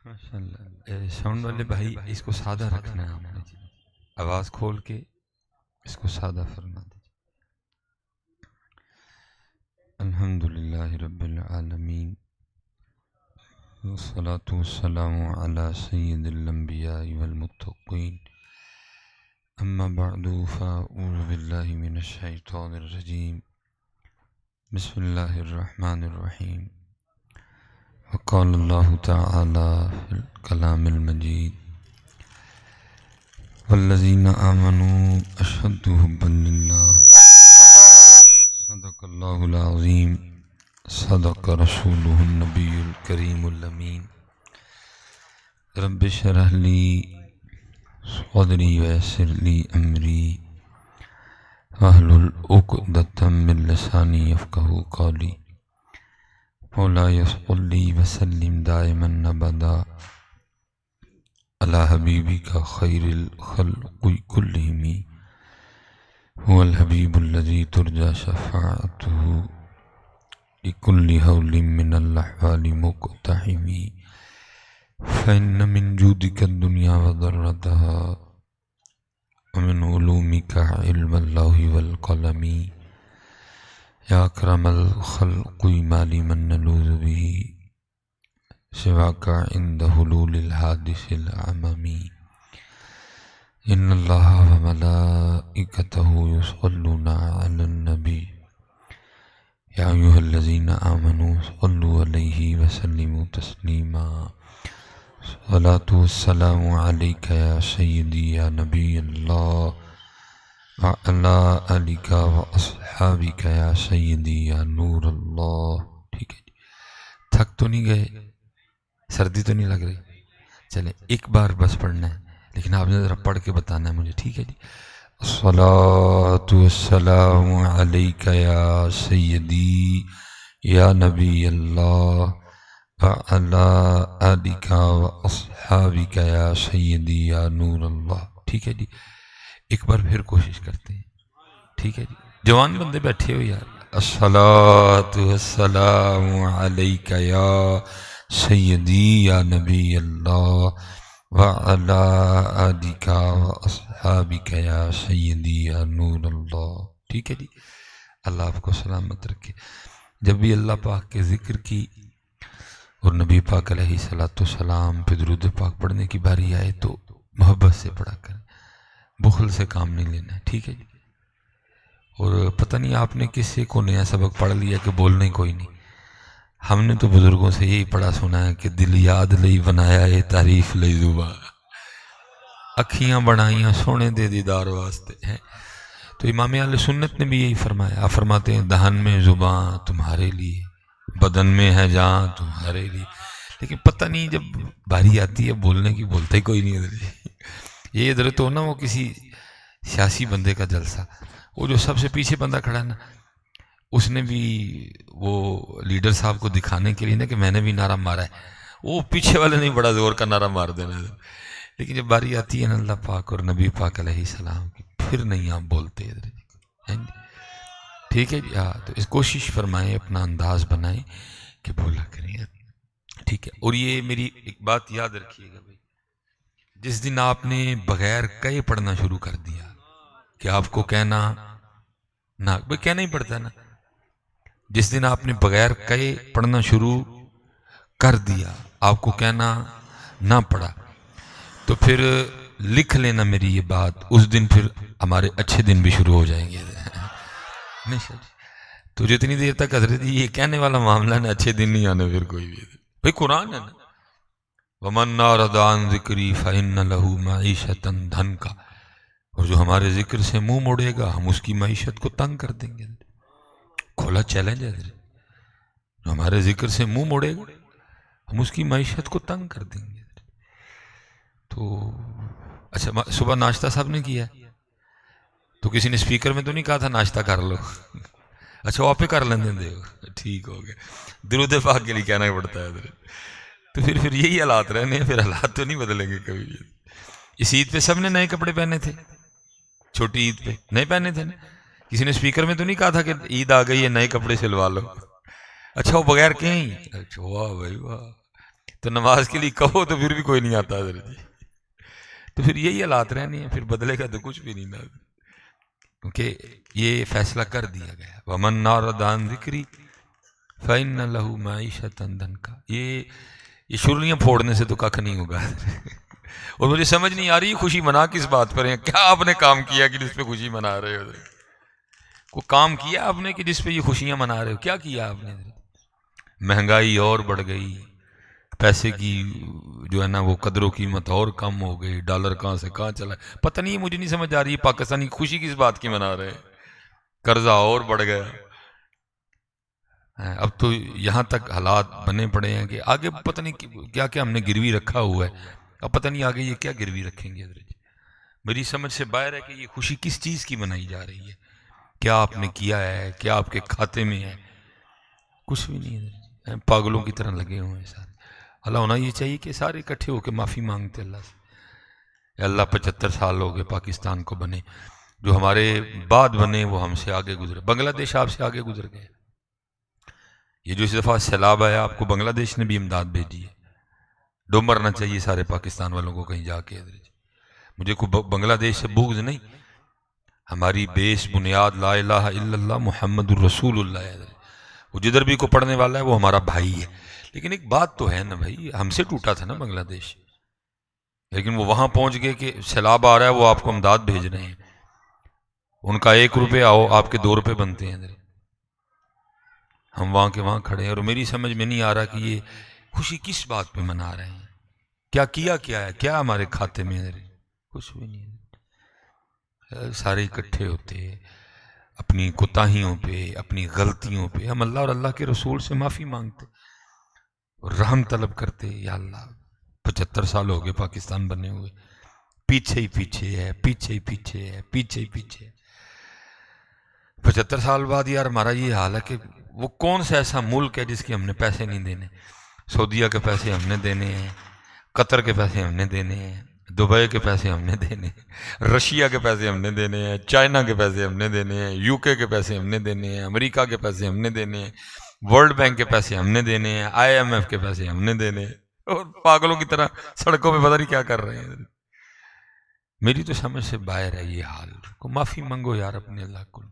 ماشاء اللہ ساؤنڈ والے بھائی اس کو سادہ رکھنا ہے، آپ نے آواز کھول کے اس کو سادہ فرما دیجیے۔ الحمدللہ رب العالمین والصلاة والسلام علی سید الانبیاء والمتقین، اما بعد فاعوذ باللہ من الشیطان الرجیم، بسم اللہ الرحمن الرحیم۔ وقال اللہ تعالی فی الکلام المجید والذین آمنوا اشد حبا للہ، صدق اللہ العظیم، صدق رسولہ النبی الکریم الامین۔ رب اشرح لی صدری ویسر لی امری واحلل عقدۃ من لسانی یفقہوا قولی۔ مولاي صل وسلم دائما ابدا على حبيبك خير الخلق كلهم، هو الحبيب الذي ترجى شفاعته لكل هول من الأحوال مقتحم، فإن من جودك الدنيا وضرتها، ومن علومك علم اللوح والقلم، یا اکرم الخلق ما لمن نلوذ به سواک عند حلول الحادث العمم، ان اللہ وملائکتہ یصلون علی النبی یا ایھا الذین آمنوا صلوا علیہ وسلموا تسلیما۔ الصلاۃ والسلام علیک یا سیدی یا نبی اللہ وعلی آلک واصحابک یا سیدی یا نور اللہ۔ ٹھیک ہے جی، تھک تو نہیں گئے؟ سردی تو نہیں لگ رہی؟ چلیں ایک بار بس پڑھنا ہے، لیکن آپ نے ذرا پڑھ کے بتانا ہے مجھے، ٹھیک ہے جی؟ الصلاۃ والسلام علیک یا سیدی یا نبی اللہ وعلی آلک واصحابک یا سیدی یا نور اللہ۔ ٹھیک ہے جی، ایک بار پھر کوشش کرتے ہیں، ٹھیک ہے جی؟ جوان بندے بیٹھے ہو یار۔ الصلاۃ والسلام علیک یا سیدی یا نبی اللہ وعلی آلک واصحابک یا سیدی یا نور اللہ۔ ٹھیک ہے جی، اللہ آپ کو سلامت رکھے۔ جب بھی اللہ پاک کے ذکر کی اور نبی پاک علیہ الصلوۃ والسلام پہ درود پاک پڑھنے کی باری آئے تو محبت سے پڑھا کریں، بخل سے کام نہیں لینا ہے، ٹھیک ہے جی؟ اور پتہ نہیں آپ نے کس سے کو نیا سبق پڑھ لیا کہ بولنا ہی کوئی نہیں۔ ہم نے تو بزرگوں سے یہی پڑھا سنا ہے کہ دل یاد لئی بنایا ہے تعریف لئی زباں، اکھیاں بنائیاں سونے دے دیدار واسطے ہیں۔ تو امام اہل سنت نے بھی یہی فرمایا، آپ فرماتے ہیں دہن میں زباں تمہارے لیے، بدن میں ہے جان تمہارے لیے، لیکن پتہ نہیں جب باری آتی ہے بولنے کی بولتا ہی کوئی نہیں ادھر۔ یہ ادھر تو نا وہ کسی سیاسی بندے کا جلسہ، وہ جو سب سے پیچھے بندہ کھڑا ہے نا، اس نے بھی وہ لیڈر صاحب کو دکھانے کے لیے نا کہ میں نے بھی نعرہ مارا ہے، وہ پیچھے والے نہیں بڑا زور کا نعرہ مار دینا، لیکن جب باری آتی ہے نا اللہ پاک اور نبی پاک علیہ السلام کی پھر نہیں آپ بولتے ادھر، ٹھیک ہے جی؟ ہاں، تو اس کوشش فرمائیں، اپنا انداز بنائیں کہ بولا کریں، ٹھیک ہے؟ اور یہ میری ایک بات یاد رکھیے گا بھائی، جس دن آپ نے بغیر کہے پڑھنا شروع کر دیا کہ آپ کو کہنا نہ، بھائی کہنا ہی پڑتا ہے نا، جس دن آپ نے بغیر کہے پڑھنا شروع کر دیا، آپ کو کہنا نہ پڑا، تو پھر لکھ لینا میری یہ بات، اس دن پھر ہمارے اچھے دن بھی شروع ہو جائیں گے۔ نہیں سر جی، تو جتنی دیر تک حضرت یہ کہنے والا معاملہ ہے نا، اچھے دن نہیں آنے پھر کوئی بھی، بھائی قرآن ہے نا، وَمَنْ أَعْرَضَ عَنْ ذِكْرِي فَإِنَّ لَهُ مَعِيشَةً ضَنْكًا، اور جو ہمارے ذکر سے منہ موڑے گا ہم اس کی معیشت کو تنگ کر دیں گے۔ کھولا چیلنج ہے، جو ہمارے ذکر سے منہ موڑے گا ہم اس کی معیشت کو تنگ کر دیں گے۔ تو اچھا، صبح ناشتہ صاحب نے کیا تو کسی نے اسپیکر میں تو نہیں کہا تھا ناشتہ کر لو؟ اچھا وہ آپ ہی کر لینے دے، ٹھیک ہو گیا، درود پاک کے لیے کہنا پڑتا ہے۔ تو پھر یہی حالات رہنے ہیں، پھر حالات تو نہیں بدلیں گے کبھی بھی۔ اس عید پہ سب نے نئے کپڑے پہنے تھے، چھوٹی عید پہ نئے پہنے تھے نا، کسی نے اسپیکر میں تو نہیں کہا تھا کہ عید آ گئی ہے نئے کپڑے سلوا لو؟ اچھا وہ بغیر کہیں، اچھا واہ بھائی واہ، تو نماز کے لیے کہو تو پھر بھی کوئی نہیں آتا حضرت جی. تو پھر یہی حالات رہنے ہیں، پھر بدلے گا تو کچھ بھی نہیں نا، کیونکہ یہ فیصلہ کر دیا گیا. وَمَنْ أَعْرَضَ عَنْ ذِكْرِي فَإِنَّ لَهُ مَعِيشَةً ضَنْكًا. یہ شرلیاں پھوڑنے سے تو ککھ نہیں ہوگا. اور مجھے سمجھ نہیں آ رہی خوشی منا کس بات پر ہے؟ کیا آپ نے کام کیا کہ جس پہ خوشی منا رہے ہو؟ کوئی کام کیا آپ نے کہ جس پہ یہ خوشیاں منا رہے ہو؟ کیا کیا آپ نے؟ مہنگائی اور بڑھ گئی، پیسے کی جو ہے نا وہ قدر و قیمت اور کم ہو گئی، ڈالر کہاں سے کہاں چلا، پتہ نہیں، مجھے نہیں سمجھ آ رہی پاکستانی خوشی کس بات کی منا رہے ہیں. قرضہ اور بڑھ گیا. اب تو یہاں تک حالات بنے پڑے ہیں کہ آگے پتہ نہیں کیا کیا ہم نے گروی رکھا ہوا ہے. اب پتہ نہیں آگے یہ کیا گروی رکھیں گے حضرت. میری سمجھ سے باہر ہے کہ یہ خوشی کس چیز کی منائی جا رہی ہے، کیا آپ نے کیا ہے، کیا آپ کے کھاتے میں ہے؟ کچھ بھی نہیں ہے. پاگلوں کی طرح لگے ہوئے ہیں سارے. اللہ ہونا یہ چاہیے کہ سارے اکٹھے ہو کے معافی مانگتے اللہ سے. اے اللہ 75 سال ہو گئے پاکستان کو بنے، جو ہمارے بعد بنے وہ ہم سے آگے گزرے. بنگلہ دیش آپ سے آگے گزر گئے. یہ جو اس دفعہ سیلاب آیا آپ کو بنگلہ دیش نے بھی امداد بھیجی ہے. ڈوب مرنا چاہیے سارے پاکستان والوں کو کہیں جا کے. مجھے کوئی بنگلہ دیش سے بغض نہیں، ہماری بیس بنیاد لا الہ الا اللہ محمد الرسول اللہ ہے. وہ جدھر بھی کو پڑھنے والا ہے وہ ہمارا بھائی ہے. لیکن ایک بات تو ہے نا بھائی، ہم سے ٹوٹا تھا نا بنگلہ دیش، لیکن وہ وہاں پہنچ گئے کہ سیلاب آ رہا ہے، وہ آپ کو امداد بھیج رہے ہیں. ان کا 1 روپے آؤ آپ کے 2 روپے بنتے ہیں. ہم وہاں کے وہاں کھڑے ہیں، اور میری سمجھ میں نہیں آ رہا کہ یہ خوشی کس بات پہ منا رہے ہیں. کیا ہے، کیا ہمارے کھاتے میں ہے؟ کچھ بھی نہیں. سارے اکٹھے ہوتے اپنی کوتاہیوں پہ، اپنی غلطیوں پہ، ہم اللہ اور اللہ کے رسول سے معافی مانگتے اور رحم طلب کرتے. یا اللہ 75 سال ہو گئے پاکستان بنے ہوئے، پیچھے ہی پیچھے ہے، پیچھے ہی پیچھے ہے، پیچھے ہی پیچھے ہے. 75 سال بعد یار ہمارا یہ حال ہے کہ وہ کون سا ایسا ملک ہے جس کے ہم نے پیسے نہیں دینے؟ سعودیہ کے پیسے ہم نے دینے ہیں، قطر کے پیسے ہم نے دینے ہیں، دبئی کے پیسے ہم نے دینے ہیں، رشیا کے پیسے ہم نے دینے ہیں، چائنا کے پیسے ہم نے دینے ہیں، یو کے پیسے ہم نے دینے ہیں، امریکہ کے پیسے ہم نے دینے ہیں، ورلڈ بینک کے پیسے ہم نے دینے ہیں، IMF کے پیسے ہم نے دینے ہیں، اور پاگلوں کی طرح سڑکوں پہ پتہ نہیں کیا کر رہے ہیں. میری تو سمجھ سے باہر ہے یہ حال. کو معافی مانگو یار اپنے اللہ کو.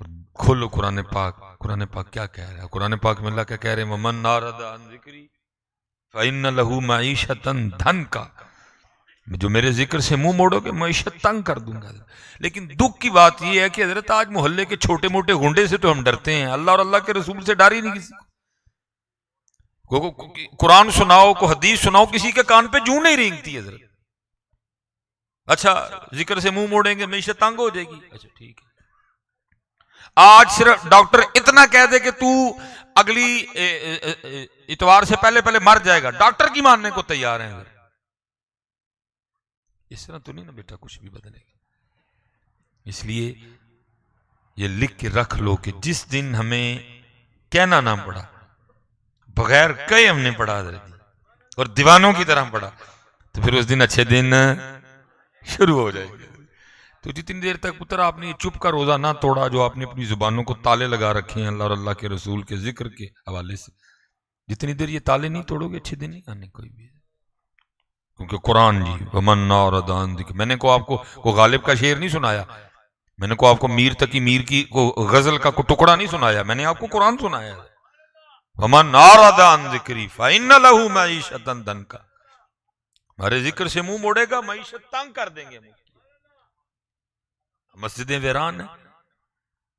اور کھولو قرآن پاک کیا کہہ رہا ہے. قرآن پاک میں اللہ کیا کہہ رہے ہیں؟ وَمَنْ أَعْرَضَ عَنْ ذِكْرِي فَإِنَّ لَهُ مَعِيشَةً ضَنْكًا. جو میرے ذکر سے منہ موڑو گے معیشت تنگ کر دوں گا. لیکن دکھ کی بات یہ ہے کہ حضرت آج محلے کے چھوٹے موٹے گنڈے سے تو ہم ڈرتے ہیں، اللہ اور اللہ کے رسول سے ڈر ہی نہیں کسی کو. قرآن سناؤ، کو حدیث سناؤ، کسی کے کان پہ جوں نہیں رینگتی حضرت. اچھا ذکر سے منہ موڑیں گے معیشت تنگ ہو جائے گی. اچھا ٹھیک ہے، آج صرف ڈاکٹر اتنا کہہ دے کہ تو اگلی اتوار سے پہلے مر جائے گا، ڈاکٹر کی ماننے کو تیار ہیں. اس طرح تو نہیں نا بیٹا کچھ بھی بدلے گا. اس لیے یہ لکھ کے رکھ لو کہ جس دن ہمیں کہنا نہ پڑا، بغیر کہے ہم نے پڑھا حضرت اور دیوانوں کی طرح پڑھا، تو پھر اس دن اچھے دن شروع ہو جائے گی. تو جتنی دیر تک پتر آپ نے یہ چپ کا روزہ نہ توڑا، جو آپ نے اپنی زبانوں کو تالے لگا رکھے ہیں اللہ اور اللہ کے رسول کے ذکر کے حوالے سے، جتنی دیر یہ تالے نہیں توڑو گے اچھے دن نہیں آنے کوئی بھی. کیونکہ قرآن جی ومن أعرض عن ذکر، میں نے کو آپ کو غالب کا شعر نہیں سنایا، میں نے کو آپ کو میر تقی میر کی غزل کا ٹکڑا نہیں سنایا، میں نے آپ کو قرآن سنایا. ومن أعرض عن ذکری فإن له معیشة ضنکا. ہمارے ذکر سے منہ موڑے گا معیشت تنگ کر دیں گے. مسجدیں ویران ہیں،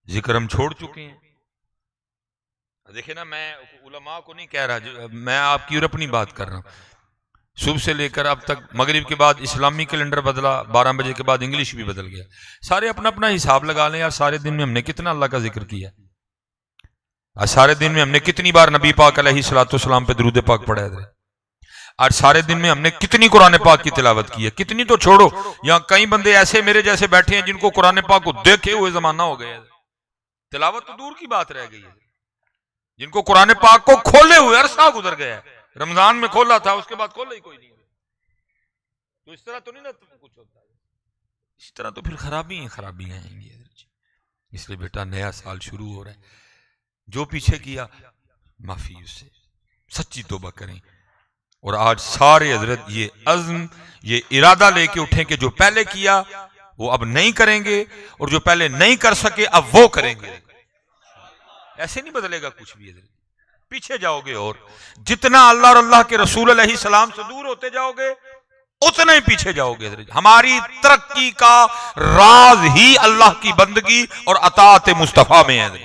ذکر ہم چھوڑ چکے ہیں. دیکھیں نا، میں علماء کو نہیں کہہ رہا، میں آپ کی اور اپنی بات کر رہا ہوں. صبح سے لے کر اب تک مغرب کے بعد اسلامی کیلنڈر بدلا، 12 بجے کے بعد انگلش بھی بدل گیا. سارے اپنا اپنا حساب لگا لیں یار. سارے دن میں ہم نے کتنا اللہ کا ذکر کیا؟ آج سارے دن میں ہم نے کتنی بار نبی پاک علیہ الصلوۃ والسلام پہ درود پاک پڑھا ہے؟ آج سارے دن میں ہم نے کتنی قرآن پاک کی تلاوت کی ہے؟ کتنی تو چھوڑو، یہاں کئی بندے ایسے میرے جیسے بیٹھے ہیں جن کو قرآن پاک کو دیکھے ہوئے زمانہ ہو گیا ہے، تلاوت تو دور کی بات رہ گئی ہے. جن کو قرآن پاک کو کھولے ہوئے عرصہ گزر گیا ہے، رمضان میں کھولا تھا، اس کے بعد کھولا ہی کوئی نہیں. تو اس طرح تو نہیں نا کچھ ہوتا ہے. اس طرح تو پھر خرابیاں آئیں گی. اس لیے بیٹا نیا سال شروع ہو رہا ہے، جو پیچھے کیا معافی اس سے. سچی توبہ کریں. اور آج سارے حضرت یہ عزم، یہ ارادہ لے کے اٹھیں کہ جو پہلے کیا وہ اب نہیں کریں گے، اور جو پہلے نہیں کر سکے اب وہ کریں گے. ایسے نہیں بدلے گا کچھ بھی حضرت. پیچھے جاؤ گے، اور جتنا اللہ اور اللہ کے رسول علیہ السلام سے دور ہوتے جاؤ گے اتنا ہی پیچھے جاؤ گے. ہماری ترقی کا راز ہی اللہ کی بندگی اور اطاعت مصطفیٰ میں ہے.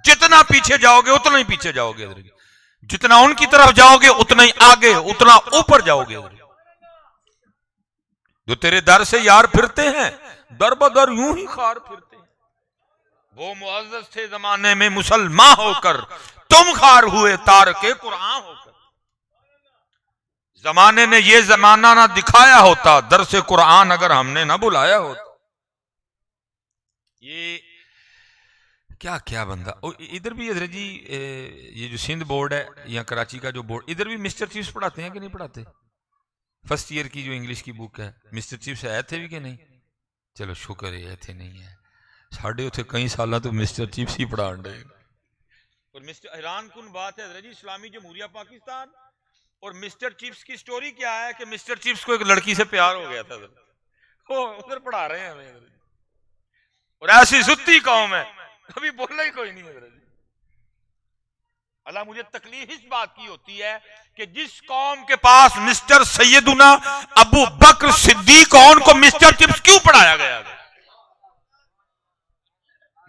جتنا پیچھے جاؤ گے اتنا ہی پیچھے جاؤ گے. جتنا ان کی طرف جاؤ گے اتنا ہی آگے، اتنا اوپر جاؤ گے. جو تیرے در سے یار پھرتے ہیں در بدر یوں ہی خار پھرتے ہیں. وہ معزز تھے زمانے میں مسلمان ہو کر، تم خار ہوئے تارک قرآن ہو کر. زمانے نے یہ زمانہ نہ دکھایا ہوتا، درس قرآن اگر ہم نے نہ بلایا ہوتا. یہ کیا کیا بندہ. ادھر بھی حضرت جی یہ جو سندھ بورڈ ہے یا کراچی کا جو بورڈ، ادھر بھی مسٹر چیفز پڑھاتے ہیں کہ نہیں پڑھاتے؟ فرسٹ ایئر کی جو انگلش کی بک ہے، مسٹر چیفز آئے تھے بھی کہ نہیں؟ چلو شکر ہے تھے نہیں ہے. ساڑھے اتنے کئی سالہ تو مسٹر چیفز ہی پڑھا رہے. اور مسٹر حیران کن بات ہے حضرت جی، اسلامی جمہوریہ پاکستان اور مسٹر چیفز کی سٹوری کیا ہے کہ مسٹر چیفز کو ایک لڑکی سے پیار ہو گیا تھا، وہ ادھر پڑھا رہے ہیں ہمیں. اور ایسی ستی قوم ہے، ابھی بولنا ہی کوئی نہیں حضرت. اللہ مجھے تکلیف اس بات کی ہوتی ہے کہ جس قوم کے پاس مسٹر سیدنا ابو بکر صدیق ہو، ان کو مسٹر چیفز کیوں پڑھایا گیا؟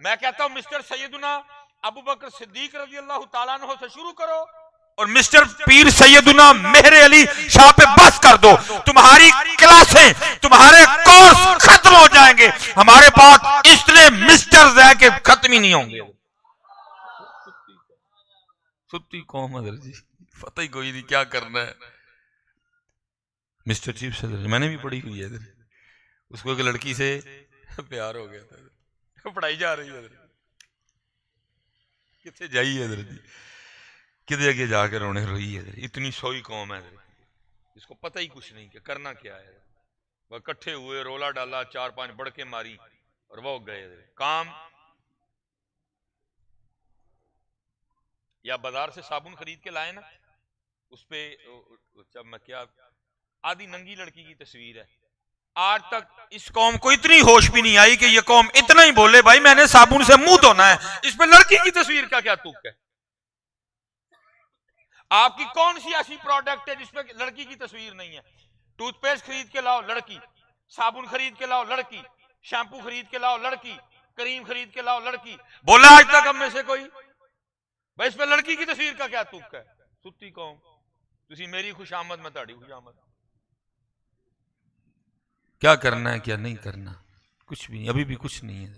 میں کہتا ہوں مسٹر سیدنا ابو بکر صدیق رضی اللہ تعالیٰ عنہ سے شروع کرو اور مسٹر پیر سیدنا مہر علی شاہ پہ بس کر دو. تمہاری کلاسیں، تمہارے کورس ختم ہو جائیں گے. ہمارے پاس اتنے مسٹرز ہیں کہ ختم ہی نہیں ہوں گے. ستی قوم حضرت جی، پتہ ہی کوئی نہیں کیا کرنا ہے. مسٹر چیف سے میں نے بھی پڑھی ہوئی ہے، اس کو ایک لڑکی سے پیار ہو گیا تھا، پڑھائی جا رہی ہے. کتنے جائیے حضرت جی، کدھر آگے جا کے رونے روئی ہے. اتنی سوئی قوم ہے اس کو پتہ ہی کچھ نہیں کہ کرنا کیا ہے. وہ اکٹھے ہوئے، رولا ڈالا، 4-5 بڑکے ماری اور وہ گئے. کام یا بازار سے صابن خرید کے لائے نا، اس پہ جب میں کیا آدھی ننگی لڑکی کی تصویر ہے. آج تک اس قوم کو اتنی ہوش بھی نہیں آئی کہ یہ قوم اتنا ہی بولے بھائی میں نے صابن سے منہ دھونا ہے، اس پہ لڑکی کی تصویر کا کیا تک ہے؟ آپ کی کون سی ایسی پروڈکٹ ہے جس پہ لڑکی کی تصویر نہیں ہے؟ ٹوتھ پیسٹ خرید کے لاؤ لڑکی، صابن خرید کے لاؤ لڑکی، شیمپو خرید کے لاؤ لڑکی، کریم خرید کے لاؤ لڑکی. بولا آج تک ہم میں سے کوئی بھائی اس پہ لڑکی کی تصویر کا کیا تک ہے؟ ستی قوم. تسی میری خوش آمد میں تہاڈی خوش آمد. کیا کرنا ہے کیا نہیں کرنا کچھ بھی نہیں، ابھی بھی کچھ نہیں ہے.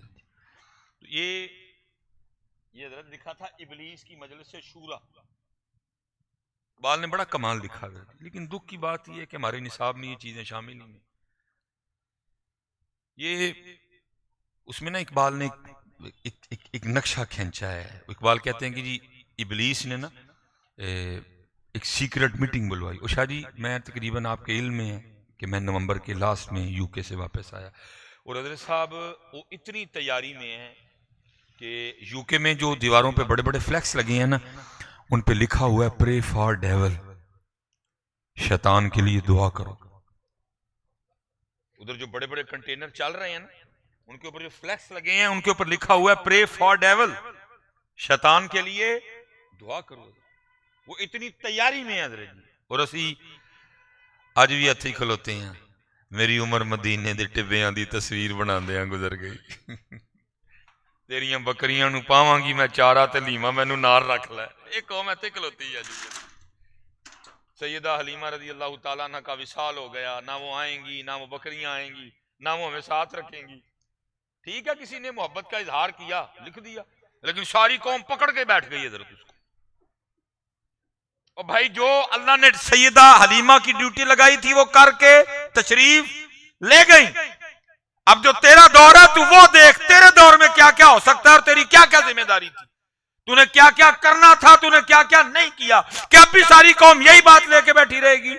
یہ حضرت لکھا تھا ابلیس کی مجلس سے شورا. اقبال نے بڑا کمال لکھا ہے، لیکن دکھ کی بات یہ ہے کہ ہمارے نصاب میں یہ چیزیں شامل نہیں ہیں. یہ اس میں نا اقبال نے ایک نقشہ کھینچا ہے. اقبال کہتے ہیں کہ جی ابلیس نے نا ایک سیکرٹ میٹنگ بلوائی. شاہ جی میں تقریباً آپ کے علم میں ہے کہ میں نومبر کے لاسٹ میں یو کے سے واپس آیا، اور حضرت صاحب وہ اتنی تیاری میں ہیں کہ یو کے میں جو دیواروں پہ بڑے بڑے فلیکس لگے ہیں نا، ان پہ لکھا ہوا ہے پرے فار ڈیول، شیطان کے لیے دعا کرو. ادھر جو بڑے بڑے کنٹینر چل رہے ہیں نا، ان کے اوپر جو فلیکس لگے ہیں ان کے اوپر لکھا ہوا ہے پرے فار ڈیول، شیطان کے لیے دعا کرو. وہ اتنی تیاری میں ہے حضرت. اور اسی اج بھی ہتھی کھلوتے ہیں، میری عمر مدینے دے ٹبیاں دی تصویر بنا دیاں گزر گئی. تیریاں بکریاں نو پاواں گی میں چارہ تے لیما مینوں نال رکھ لے. ایک قوم ایتھے کھلوتی ہے. سیدہ حلیمہ رضی اللہ تعالیٰ عنہ کا وصال ہو گیا، نہ وہ آئیں گی نہ وہ بکریاں آئیں گی نہ وہ ہمیں ساتھ رکھیں گی. ٹھیک ہے کسی نے محبت کا اظہار کیا لکھ دیا، لیکن ساری قوم پکڑ کے بیٹھ گئی حضرت اس کو. اور بھائی جو اللہ نے سیدہ حلیمہ کی ڈیوٹی لگائی تھی وہ کر کے تشریف لے گئی. اب جو تیرا دور ہے تو وہ دیکھ تیرے دور میں کیا کیا ہو سکتا ہے اور تیری کیا کیا ذمہ داری تھی، تو نے کیا کیا کرنا تھا، تو نے کیا کیا نہیں کیا. کیا اب بھی ساری قوم یہی بات لے کے بیٹھی رہے گی؟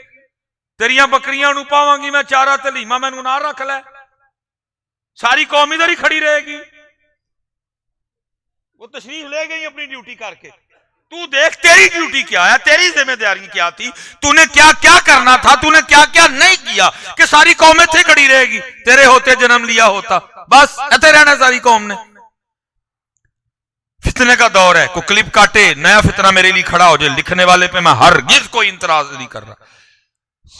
تیریاں بکریاں نو پاواں گی میں چارہ تے لیما مینوں نال رکھ لے. ساری قوم ادھر ہی کھڑی رہے گی. وہ تشریف لے گئی اپنی ڈیوٹی کر کے. تو دیکھ تیری ڈیوٹی کیا ہے, تیری ذمہ داری کیا تھی, تو نے کیا کیا کرنا تھا, تو نے کیا کیا نہیں کیا کہ ساری قومیں تھے کھڑی رہے گی. تیرے ہوتے جنم لیا ہوتا, بس ایسے رہنا ساری قوم نے. فتنے کا دور ہے, کوئی کلپ کاٹے نیا فتنہ میرے لیے کھڑا ہو جائے, لکھنے والے پہ میں ہرگز کوئی اعتراض نہیں کر رہا.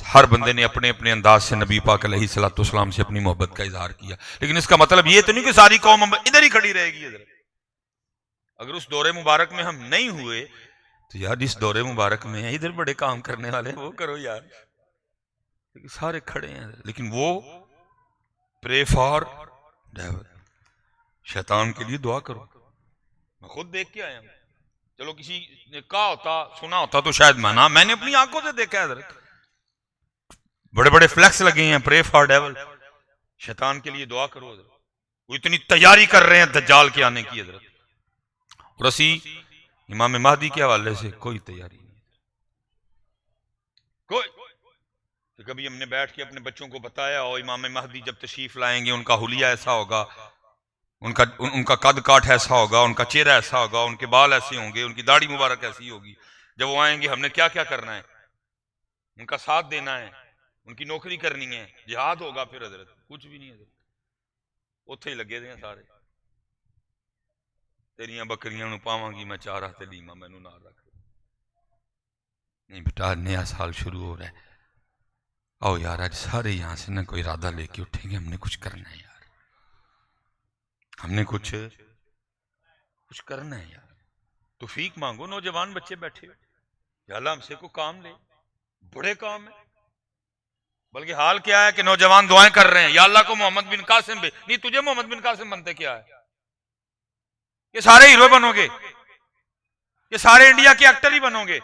ہر بندے نے اپنے اپنے انداز سے نبی پاک علیہ الصلوۃ والسلام سے اپنی محبت کا اظہار کیا, لیکن اس کا مطلب یہ تو نہیں کہ ساری قوم ادھر ہی کھڑی رہے گی. ادھر اگر اس دور مبارک میں ہم نہیں ہوئے تو یار جس دور مبارک میں ہیں ادھر بڑے کام کرنے والے وہ کرو یار, سارے کھڑے ہیں. لیکن وہ پرے فار ڈیول, شیطان کے لیے دعا کرو. میں خود دیکھ کے آیا ہوں, چلو کسی نے کہا ہوتا سنا ہوتا تو شاید مانا, میں نے اپنی آنکھوں سے دیکھا ہے. حضرت بڑے بڑے فلیکس لگے ہیں, پرے فار ڈیول, شیطان کے لیے دعا کرو. حضرت وہ اتنی تیاری کر رہے ہیں دجال کے آنے کی. حضرت اور اسی امام مہدی کے حوالے سے کوئی تیاری نہیں, کوئی. کبھی ہم نے بیٹھ کے اپنے بچوں کو بتایا اور امام مہدی جب تشریف لائیں گے ان کا حلیہ ایسا ہوگا, ان کا قد کاٹ ایسا ہوگا, ان کا چہرہ ایسا ہوگا, ان کے بال ایسے ہوں گے, ان کی داڑھی مبارک ایسی ہوگی. جب وہ آئیں گے ہم نے کیا کیا کرنا ہے, ان کا ساتھ دینا ہے, ان کی نوکری کرنی ہے, جہاد ہوگا. پھر حضرت کچھ بھی نہیں. حضرت اتھے ہی لگے دے سارے, تیریاں بکریاں نو پاواں گی میں چارہ تے لیما مینوں نال رکھ. نہیں بیٹا, نیا سال شروع ہو رہا ہے, آؤ یار آج سارے یہاں سے نہ کوئی ارادہ لے کے اٹھیں گے, ہم نے کچھ کرنا ہے یار, ہم نے کچھ کرنا ہے یار. توفیق مانگو. نوجوان بچے بیٹھے ہو, یا اللہ ہم سے کو کام لے, بڑے کام ہیں. بلکہ حال کیا ہے کہ نوجوان دعائیں کر رہے ہیں, یا اللہ کو محمد بن قاسم بھی نہیں, تجھے محمد بن قاسم بنتے کیا ہے, یہ سارے ہیرو بنو گے, یہ سارے انڈیا کے ایکٹر ہی بنو گے.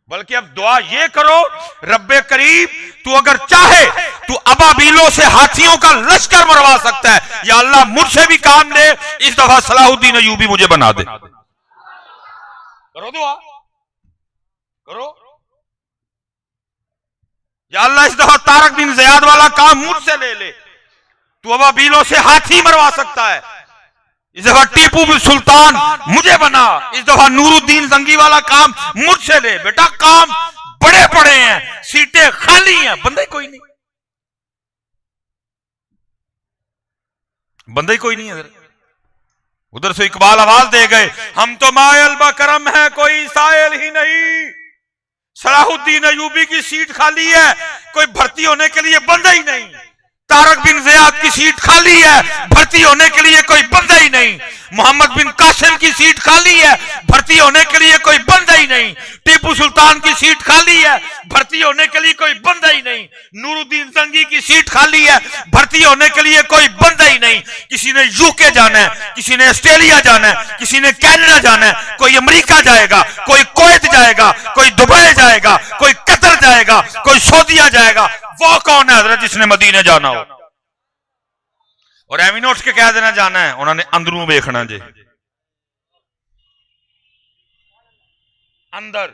بلکہ اب دعا یہ کرو, رب کریم تو اگر چاہے تو ابابیلوں سے ہاتھیوں کا لشکر مروا سکتا ہے, یا اللہ مجھ سے بھی کام لے, اس دفعہ صلاح الدین ایوبی مجھے بنا دے. کرو دعا کرو, یا اللہ اس دفعہ طارق بن زیاد والا کام مجھ سے لے لے, تو ابابیلوں سے ہاتھی مروا سکتا ہے. اس دفعہ ٹیپو سلطان مجھے بنا, اس دفعہ نور الدین زنگی والا کام مجھ سے لے. بیٹا کام بڑے پڑے ہیں, سیٹیں خالی ہیں, بندے کوئی نہیں, بندے ہی کوئی نہیں. ادھر سے اقبال آواز دے گئے, ہم تو مائل بکرم ہے کوئی سائل ہی نہیں. صلاح الدین ایوبی کی سیٹ خالی ہے, کوئی بھرتی ہونے کے لیے بندہ ہی نہیں. طارق بن زیاد کی سیٹ خالی ہے, بھرتی ہونے کے لیے کوئی بندہ ہی نہیں. محمد بن قاسم کی سیٹ خالی ہے, بھرتی ہونے کے لیے کوئی بندہ ہی نہیں. ٹیپو سلطان کی سیٹ خالی ہے, بھرتی ہونے کے لیے کوئی بندہ ہی نہیں. نور الدین زنگی کی سیٹ خالی ہے, بھرتی ہونے کے لیے کوئی بندہ ہی نہیں. کسی نے یو کے جانا ہے, کسی نے آسٹریلیا جانا ہے, کسی نے کینیڈا جانا ہے, کوئی امریکہ جائے گا, کوئی کویت جائے گا, کوئی دبئی جائے گا, کوئی قطر جائے گا, کوئی سعودیہ جائے گا. وہ کون ہے حضرت جس نے مدینے جانا ہو؟ اور ایویں اٹھ کے کہہ دینا جانا ہے, انہوں نے اندروں دیکھنا جے, اندر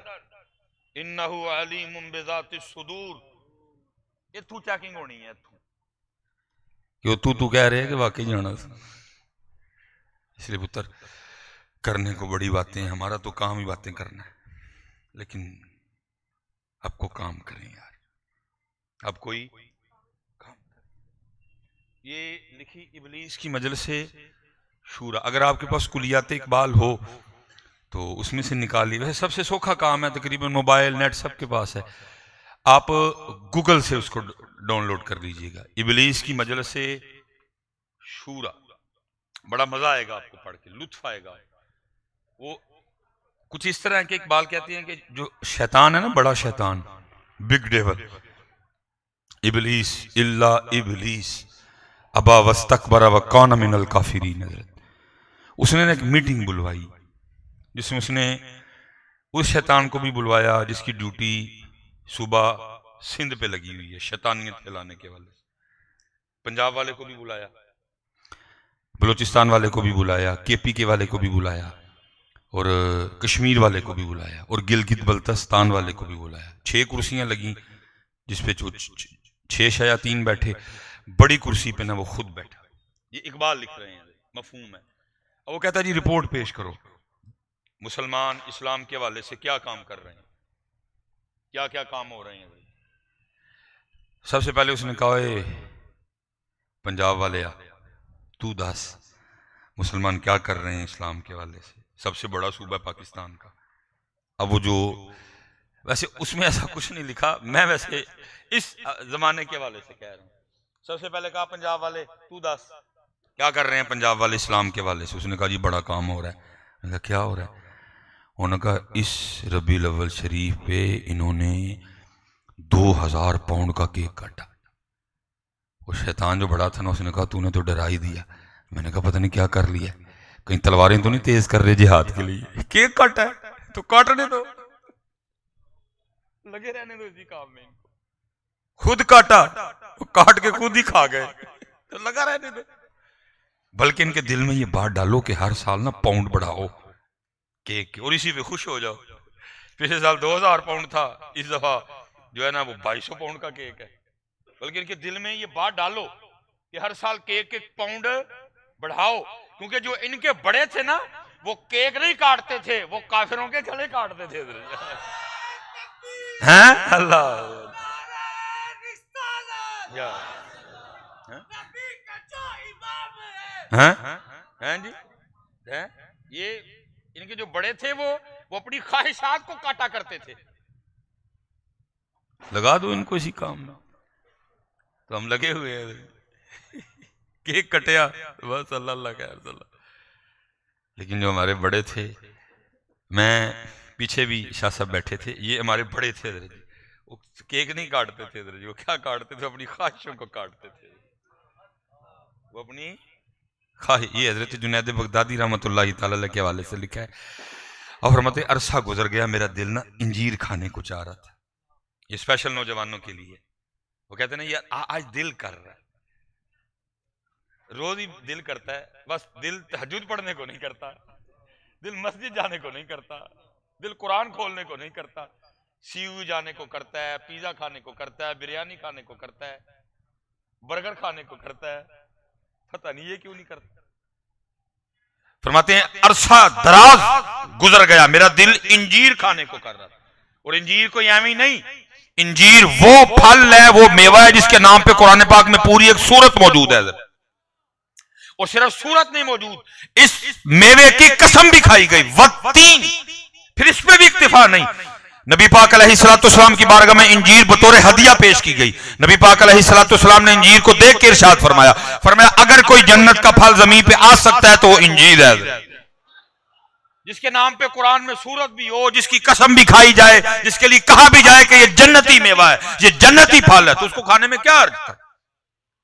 انہو علیم بذات الصدور. یہ تو چیکنگ ہونی ہے, کیوں تو کہہ رہے ہیں کہ واقعی جانا. اس لیے پتر کرنے کو بڑی باتیں ہیں, ہمارا تو کام ہی باتیں کرنا ہے, لیکن اب کو کام کریں یار, اب کوئی کام کریں. یہ لکھی ابلیس کی مجلس شورا. اگر آپ کے پاس کلیات اقبال ہو تو اس میں سے نکالیے. ویسے سب سے سوکھا کام ہے, تقریباً موبائل نیٹ سب کے پاس ہے, آپ گوگل سے اس کو ڈاؤن لوڈ کر لیجئے گا. ابلیس کی مجلس شورا, بڑا مزہ آئے گا آپ کو پڑھ کے, لطف آئے گا. وہ کچھ اس طرح ہے کہ اقبال کہتے ہیں کہ جو شیطان ہے نا, بڑا شیطان, بگ ڈیول, ابلیس الا ابلیس ابا واستکبر وکان من الکافرین. اس نے ایک میٹنگ بلوائی جس میں اس نے اس شیطان کو بھی بلوایا جس کی ڈیوٹی صبح سندھ پہ لگی ہوئی ہے شیطانیت پھیلانے کے والے. پنجاب والے کو بھی بلایا, بلوچستان والے کو بھی بلایا, کے پی کے والے کو بھی بلایا, اور کشمیر والے کو بھی بلایا, اور گلگت بلتستان والے کو بھی بلایا. 6 کرسیاں لگیں جس پہ 6 شیاطین بیٹھے. بڑی کرسی پہ نہ وہ خود بیٹھا. یہ اقبال لکھ رہے ہیں, مفہوم ہے. اور وہ کہتا ہے جی رپورٹ پیش کرو. مسلمان اسلام کے حوالے سے کیا کام کر رہے ہیں، کیا کیا کام ہو رہے ہیں؟ سب سے پہلے اس نے کہا اے پنجاب والے تو دس مسلمان کیا کر رہے ہیں اسلام کے حوالے سے، سب سے بڑا صوبہ پاکستان کا۔ اب وہ جو ویسے اس میں ایسا کچھ نہیں لکھا، میں ویسے اس زمانے کے حوالے سے کہہ رہا ہوں۔ سب سے پہلے کہا پنجاب والے تو دس کیا کر رہے ہیں پنجاب والے اسلام کے حوالے سے؟ اس نے کہا جی بڑا کام ہو رہا ہے۔ میں نے کہا کیا ہو رہا ہے؟ انہوں نے کہا اس ربیع الاول شریف پہ انہوں نے 2000 پاؤنڈ کا کیک کاٹا۔ وہ شیطان جو بڑا تھا نا، اس نے کہا تو نے تو ڈرا ہی دیا۔ میں نے کہا پتہ نہیں کیا کر لیا، کہیں تلواریں تو نہیں تیز کر رہے جہاد کے لیے؟ کیک کاٹا ہے تو کاٹنے دو، لگے رہنے دو اسی کام میں، خود کاٹا، وہ کاٹ کے خود ہی کھا گئے تو لگا رہنے دو۔ بلکہ ان کے دل میں یہ بات ڈالو کہ ہر سال نا پاؤنڈ بڑھاؤ کیک اور اسی پہ خوش ہو جاؤ۔ پچھلے سال 2000 پاؤنڈ تھا، اس دفعہ جو ہے نا وہ 2200 پاؤنڈ کا کیک ہے۔ بلکہ ان کے دل میں یہ بات ڈالو کہ ہر سال کیک 1 پاؤنڈ بڑھاؤ، کیونکہ جو ان کے بڑے تھے نا وہ کیک نہیں کاٹتے تھے، وہ کافروں کے گلے کاٹتے تھے۔ ہیں اللہ ہیں جی، یہ ان کے جو بڑے تھے وہ اپنی خواہشات کو کاٹا کرتے تھے۔ لگا دو ان کو اسی کام میں، تو ہم لگے ہوئے ہیں کیک کٹیا بس اللہ اللہ خیر اللہ۔ لیکن جو ہمارے بڑے تھے، میں پیچھے بھی شاہ صاحب بیٹھے تھے، یہ ہمارے بڑے تھے حضرت جی، وہ کیک نہیں کاٹتے تھے حضرت جی، وہ کیا کاٹتے تھے؟ اپنی خواہشوں کو کاٹتے تھے، وہ اپنی خواہش۔ یہ حضرت جنید بغدادی رحمۃ اللہ تعالی علیہ کے حوالے سے لکھا ہے، اور فرماتے ہیں عرصہ گزر گیا میرا دل نا انجیر کھانے کو چاہ رہا تھا۔ یہ اسپیشل نوجوانوں کے لیے، وہ کہتے ہیں نا یار آج دل کر رہا ہے، روز ہی دل کرتا ہے، بس دل تہجد پڑھنے کو نہیں کرتا، دل مسجد جانے کو نہیں کرتا، دل قرآن کھولنے کو نہیں کرتا، سیو جانے کو کرتا ہے، پیزا کھانے کو کرتا ہے، بریانی کھانے کو کرتا ہے، برگر کھانے کو کرتا ہے، پتہ نہیں یہ کیوں نہیں کرتا۔ فرماتے ہیں عرصہ دراز گزر گیا میرا دل انجیر کھانے کو کر رہا تھا۔ اور انجیر کوئی ایویں نہیں، انجیر وہ پھل ہے، وہ میوہ ہے جس کے نام پہ قرآن پاک میں پوری ایک سورت موجود ہے، اور صرف سورت نہیں موجود، اس میوے کی قسم بھی کھائی گئی، والتین۔ پھر اس پہ بھی اکتفا نہیں، نبی پاک علیہ الصلوۃ والسلام کی بارگاہ میں انجیر بطور ہدیہ پیش کی گئی۔ نبی پاک علیہ الصلوۃ والسلام نے انجیر کو دیکھ کے ارشاد فرمایا اگر کوئی جنت کا پھل زمین پہ آ سکتا ہے تو وہ انجیر ہے، جس کے نام پہ قرآن میں سورت بھی ہو، جس کی قسم بھی کھائی جائے، جس کے لیے کہا بھی جائے کہ یہ جنتی میوہ ہے، یہ جنتی پھل ہے، تو اس کو کھانے میں کیا حرج تھا؟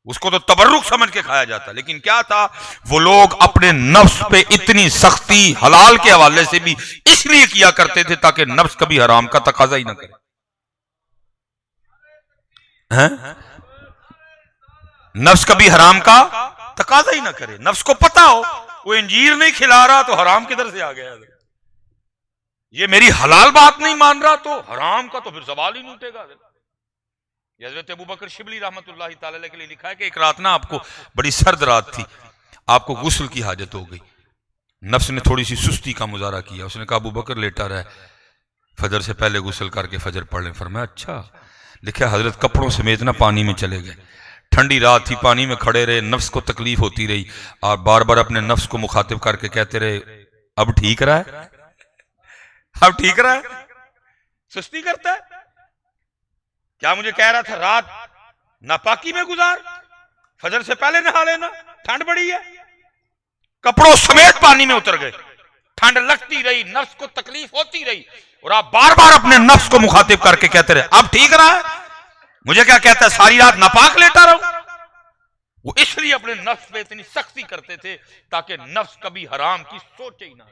اس کو تو تبرک سمجھ کے کھایا جاتا۔ لیکن کیا تھا، وہ لوگ اپنے نفس پہ اتنی سختی حلال کے حوالے سے بھی اس لیے کیا کرتے تھے تاکہ نفس کبھی حرام کا تقاضا ہی نہ کرے۔ نفس کبھی حرام کا تقاضا ہی نہ کرے، نفس کو پتا ہو وہ انجیر نہیں کھلا رہا تو حرام کدھر سے آ گیا، یہ میری حلال بات نہیں مان رہا تو حرام کا تو پھر سوال ہی نہیں اٹھے گا۔ حضرت ابوبکر شبلی رحمۃ اللہ تعالی علیہ کے لیے لکھا ہے کہ ایک رات نا آپ کو بڑی سرد رات تھی، آپ کو غسل کی حاجت ہو گئی، نفس نے تھوڑی سی سستی کا مظاہرہ کیا، اس نے کہا ابوبکر لیٹا رہے، فجر سے پہلے غسل کر کے فجر پڑھ لیں۔ فرمایا اچھا۔ لکھا حضرت کپڑوں سمیت نہ پانی میں چلے گئے، ٹھنڈی رات تھی، پانی میں کھڑے رہے، نفس کو تکلیف ہوتی رہی، اور بار بار اپنے نفس کو مخاطب کر کے کہتے رہے اب ٹھیک رہا ہے، اب ٹھیک رہا ہے، سستی کرتا ہے، کیا مجھے کہہ رہا تھا رات ناپاکی میں گزار، فجر سے پہلے نہا لینا، ٹھنڈ بڑی ہے، کپڑوں سمیت پانی میں اتر گئے، ٹھنڈ لگتی رہی، نفس کو تکلیف ہوتی رہی، اور آپ بار بار اپنے نفس کو مخاطب کر کے کہتے رہے اب ٹھیک رہا ہے، مجھے کیا کہتا ہے ساری رات ناپاک لیٹا رہا۔ وہ اس لیے اپنے نفس پہ اتنی سختی کرتے تھے تاکہ نفس کبھی حرام کی سوچے ہی نہ،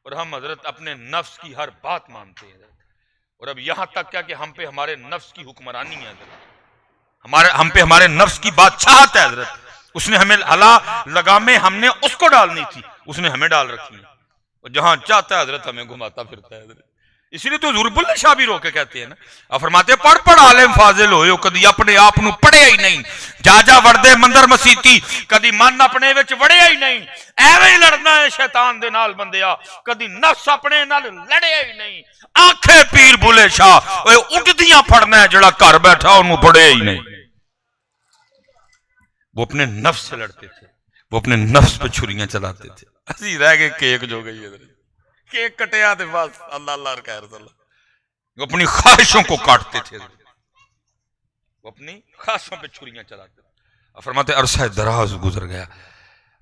اور ہم حضرت اپنے نفس کی ہر بات مانتے ہیں، اور اب یہاں تک کیا کہ ہم پہ ہمارے نفس کی حکمرانی ہے حضرت، ہم پہ ہمارے نفس کی بادشاہت ہے حضرت، اس نے ہمیں لگامیں ہم نے اس کو ڈالنی تھی، اس نے ہمیں ڈال رکھی ہے، اور جہاں چاہتا ہے حضرت ہمیں گھماتا پھرتا ہے حضرت، اسی لیے تو حضور بلے شاہ بھی رو کے کہتے ہیں نا، آپ فرماتے پڑھ پڑھ عالم فاضل ہوئے کدی اپنے آپ نو پڑھیا ہی نہیں، جا جا وردے مندر مسیتی کدی من اپنے وچ وڑیا ہی نہیں، ایویں ہی لڑنا ہے شیطان دے نال بندیا، کدی نفس اپنے نال لڑیا ہی نہیں، آنکھیں پیر بلے شاہ اوے اٹھدیاں پڑھنا ہے، جڑا گھر بیٹھا انہوں پڑھیا ہی نہیں۔ وہ اپنے نفس سے لڑتے تھے، وہ اپنے نفس پہ چھریاں چلاتے تھے، اسی رہ گئے کیک جو گئی ادھر کیک کٹیا تھے بس اللہ اللہ خیر صلی اللہ، وہ اپنی خواہشوں کو کاٹتے تھے، وہ اپنی خواہشوں پہ چھریاں چلاتے تھے۔ فرماتے عرصہ دراز گزر گیا،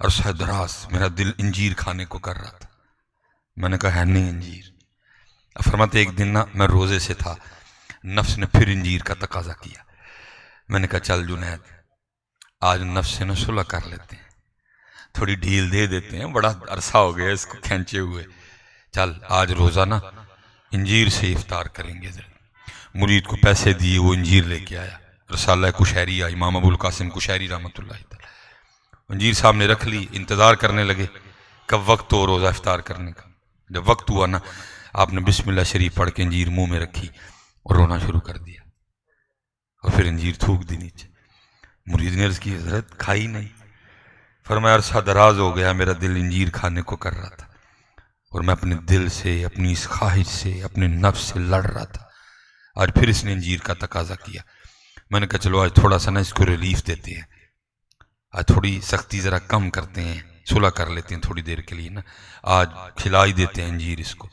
عرصہ دراز میرا دل انجیر کھانے کو کر رہا تھا، میں نے کہا ہے نہیں انجیر۔ فرماتے ایک دن نا میں روزے سے تھا، نفس نے پھر انجیر کا تقاضا کیا، میں نے کہا چل جنید آج نفس سے نہ صلح کر لیتے ہیں، تھوڑی ڈھیل دے دیتے ہیں، بڑا عرصہ ہو گیا اس کو کھینچے ہوئے، چل آج روزانہ انجیر سے افطار کریں گے۔ مرید کو پیسے دیے، وہ انجیر لے کے آیا، رسالہ کشیریہ امام ابو القاسم کشیری رحمۃ اللہ تعالی، انجیر سامنے رکھ لی، انتظار کرنے لگے کب وقت ہو روزہ افطار کرنے کا۔ جب وقت ہوا نا آپ نے بسم اللہ شریف پڑھ کے انجیر منہ میں رکھی اور رونا شروع کر دیا، اور پھر انجیر تھوک دی نیچے۔ مرید نے عرض کی حضرت کھائی نہیں، فرمایا عرصہ دراز ہو گیا میرا دل انجیر کھانے کو کر رہا تھا، اور میں اپنے دل سے اپنی اس خواہش سے اپنے نفس سے لڑ رہا تھا، آج پھر اس نے انجیر کا تقاضا کیا۔ میں نے کہا چلو آج تھوڑا سا نا اس کو ریلیف دیتے ہیں، آج تھوڑی سختی ذرا کم کرتے ہیں، صلح کر لیتے ہیں تھوڑی دیر کے لیے نا، آج کھلا ہی دیتے ہیں انجیر اس کو۔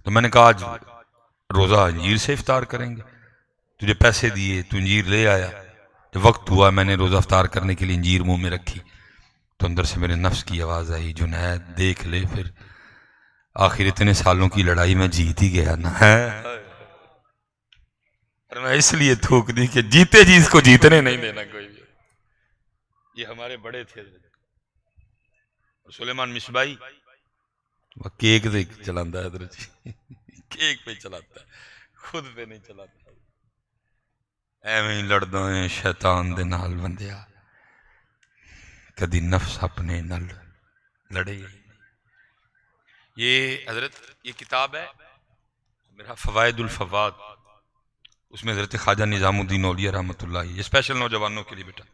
تو میں نے کہا آج روزہ انجیر سے افطار کریں گے، تجھے پیسے دیے تو انجیر لے آیا، جب وقت ہوا میں نے روزہ افطار کرنے کے لیے انجیر منہ میں رکھی تو اندر سے میرے نفس کی آواز آئی جنید دیکھ لے پھر آخر اتنے سالوں کی لڑائی میں جیت ہی گیا نا ہے، میں اس لیے تھوک دی کہ جیتے جی اس کو جیتنے نہیں دینا کوئی بھی۔ یہ ہمارے بڑے تھے سلیمان مصباحی، وہ کیک دے چلاتا ہے ادھر جی، کیک پہ چلاتا ہے خود پہ نہیں چلاتا، ایویں لڑدا ہے شیطان دے نال بندیا، کدی نفس اپنے نال لڑے۔ یہ حضرت یہ کتاب ہے میرا فوائد الفواد، اس میں حضرت خواجہ نظام الدین اولیاء رحمۃ اللہ، یہ اسپیشل نوجوانوں کے لیے بیٹا،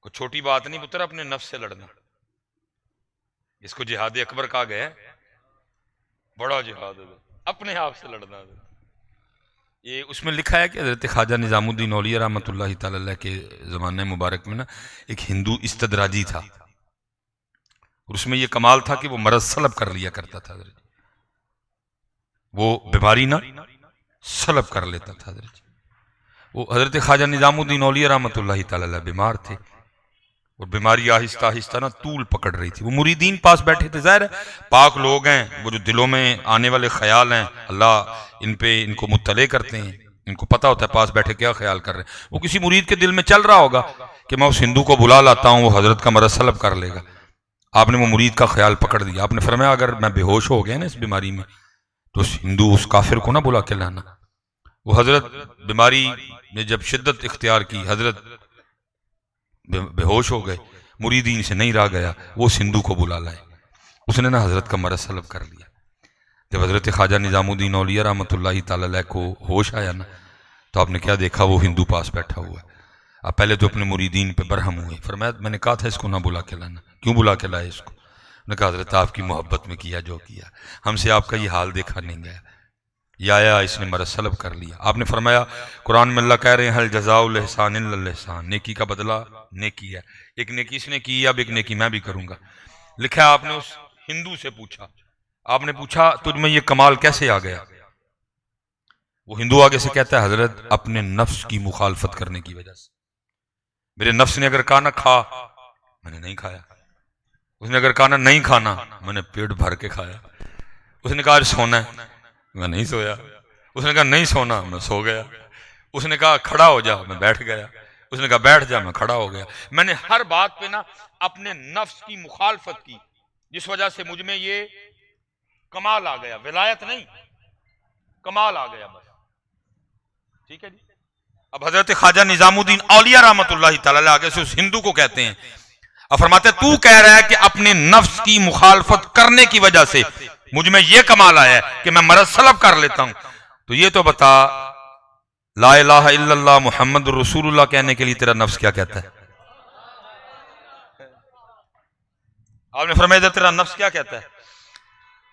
کوئی چھوٹی بات نہیں پتر اپنے نفس سے لڑنا، اس کو جہاد اکبر کہا گیا، بڑا جہاد ہے اپنے آپ سے لڑنا۔ یہ اس میں لکھا ہے کہ حضرت خواجہ نظام الدین اولیاء رحمۃ اللہ تعالی علیہ کے زمانے مبارک میں نا ایک ہندو استدراجی تھا، اور اس میں یہ کمال تھا کہ وہ مرض سلب کر لیا کرتا تھا، حضرت وہ بیماری نہ سلب کر لیتا تھا حضرت۔ وہ حضرت خواجہ نظام الدین اولیاء رحمۃ اللہ تعالی علیہ بیمار تھے، اور بیماری آہستہ آہستہ نا طول پکڑ رہی تھی، وہ مریدین پاس بیٹھے تھے، ظاہر ہے پاک لوگ ہیں، وہ جو دلوں میں آنے والے خیال ہیں اللہ ان کو مطلع کرتے ہیں، ان کو پتہ ہوتا ہے پاس بیٹھے کیا خیال کر رہے ہیں۔ وہ کسی مرید کے دل میں چل رہا ہوگا کہ میں اس ہندو کو بلا لاتا ہوں، وہ حضرت کا مرض سلب کر لے گا، آپ نے وہ مرید کا خیال پکڑ دیا، آپ نے فرمایا اگر میں بے ہوش ہو گیا نا اس بیماری میں تو اس ہندو اس کافر کو نہ بلا کے لانا۔ وہ حضرت بیماری نے جب شدت اختیار کی، حضرت بے ہوش ہو گئے، مریدین سے نہیں رہا گیا، وہ اس ہندو کو بلا لائے، اس نے نا حضرت کا مرض سلب کر لیا۔ جب حضرت خواجہ نظام الدین اولیاء رحمۃ اللہ تعالی علیہ کو ہوش آیا نا تو آپ نے کیا دیکھا، وہ ہندو پاس بیٹھا ہوا ہے۔ آپ پہلے تو اپنے مریدین پہ برہم ہوئے، فرمایا میں نے کہا تھا اس کو نہ بلا کے لانا، کیوں بلا کے لائے اس کو؟ نے کہا حضرت آپ کی محبت میں کیا جو کیا، ہم سے آپ کا یہ حال دیکھا نہیں گیا، یہ آیا اس نے مرض سلب کر لیا۔ آپ نے فرمایا قرآن میں اللہ کہہ رہے ہیں حل جزاء الاحسان الا الاحسان، نیکی کا بدلہ نیکی ہے، ایک نیکی اس نے کی اب ایک نیکی میں بھی کروں گا۔ لکھا ہے آپ نے اس ہندو سے پوچھا، آپ نے پوچھا تجھ میں یہ کمال کیسے آ گیا؟ وہ ہندو آگے سے کہتا ہے حضرت اپنے نفس کی مخالفت کرنے کی وجہ سے، میرے نفس نے اگر کہا نہ کھا میں نے نہیں کھایا، اس نے اگر کہا نہ نہیں کھانا میں نے پیٹ بھر کے کھایا، اس نے کہا سونا ہے میں نہیں سویا، اس نے کہا نہیں سونا میں سو گیا، اس نے کہا کھڑا ہو جا میں بیٹھ گیا، اس نے کہا بیٹھ جا میں کھڑا ہو گیا۔ میں نے ہر بات پہ نا اپنے نفس کی مخالفت کی، جس وجہ سے مجھ میں یہ کمال آ گیا، ولایت نہیں کمال آ گیا بس، ٹھیک ہے جی۔ اب حضرت خواجہ نظام الدین اولیاء رحمۃ اللہ تعالی علیہ آگے سے اس ہندو کو کہتے ہیں، اب فرماتے تو کہہ رہا ہے کہ اپنے نفس کی مخالفت کرنے کی وجہ سے مجھ میں یہ کمال آیا ہے کہ میں مرض سلب کر لیتا ہوں. تو یہ تو بتا لا الہ الا اللہ محمد رسول اللہ کہنے کے لیے تیرا نفس کیا کہتا ہے؟ آپ نے فرمایا تیرا نفس کیا کہتا ہے؟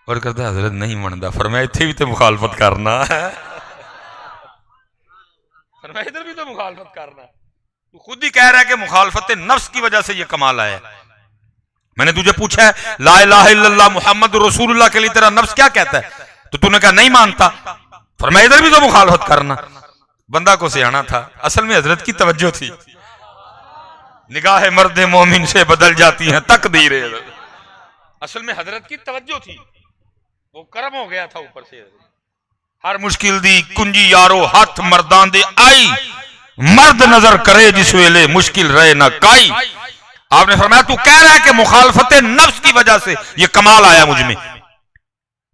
اور کرتا ہے حضرت نہیں منتا. فرمایا اتنے بھی تو مخالفت کرنا ہے. فرمایا ادھر بھی تو مخالفت کرنا ہے. تو خود ہی کہہ رہا ہے کہ مخالفت نفس کی وجہ سے یہ کمال آیا ہے. میں نے تجھے پوچھا ہے لا الہ الا اللہ محمد رسول اللہ کے لیے تیرا نفس کیا کہتا ہے تو تو نے کہا نہیں مانتا. فرمایا ادھر بھی تو مخالفت کرنا. بندہ کو سیانا تھا. اصل میں حضرت کی توجہ تھی. نگاہ مرد مومن سے بدل جاتی ہیں تقدیریں. اصل میں حضرت کی توجہ تھی. وہ کرم ہو گیا تھا اوپر سے. ہر مشکل دی کنجی یارو ہاتھ مردان دے آئی مرد نظر کرے جس ویلے مشکل رہے نہ کائی. آپ نے فرمایا تو کہہ رہا ہے کہ مخالفت نفس کی وجہ سے یہ کمال آیا مجھ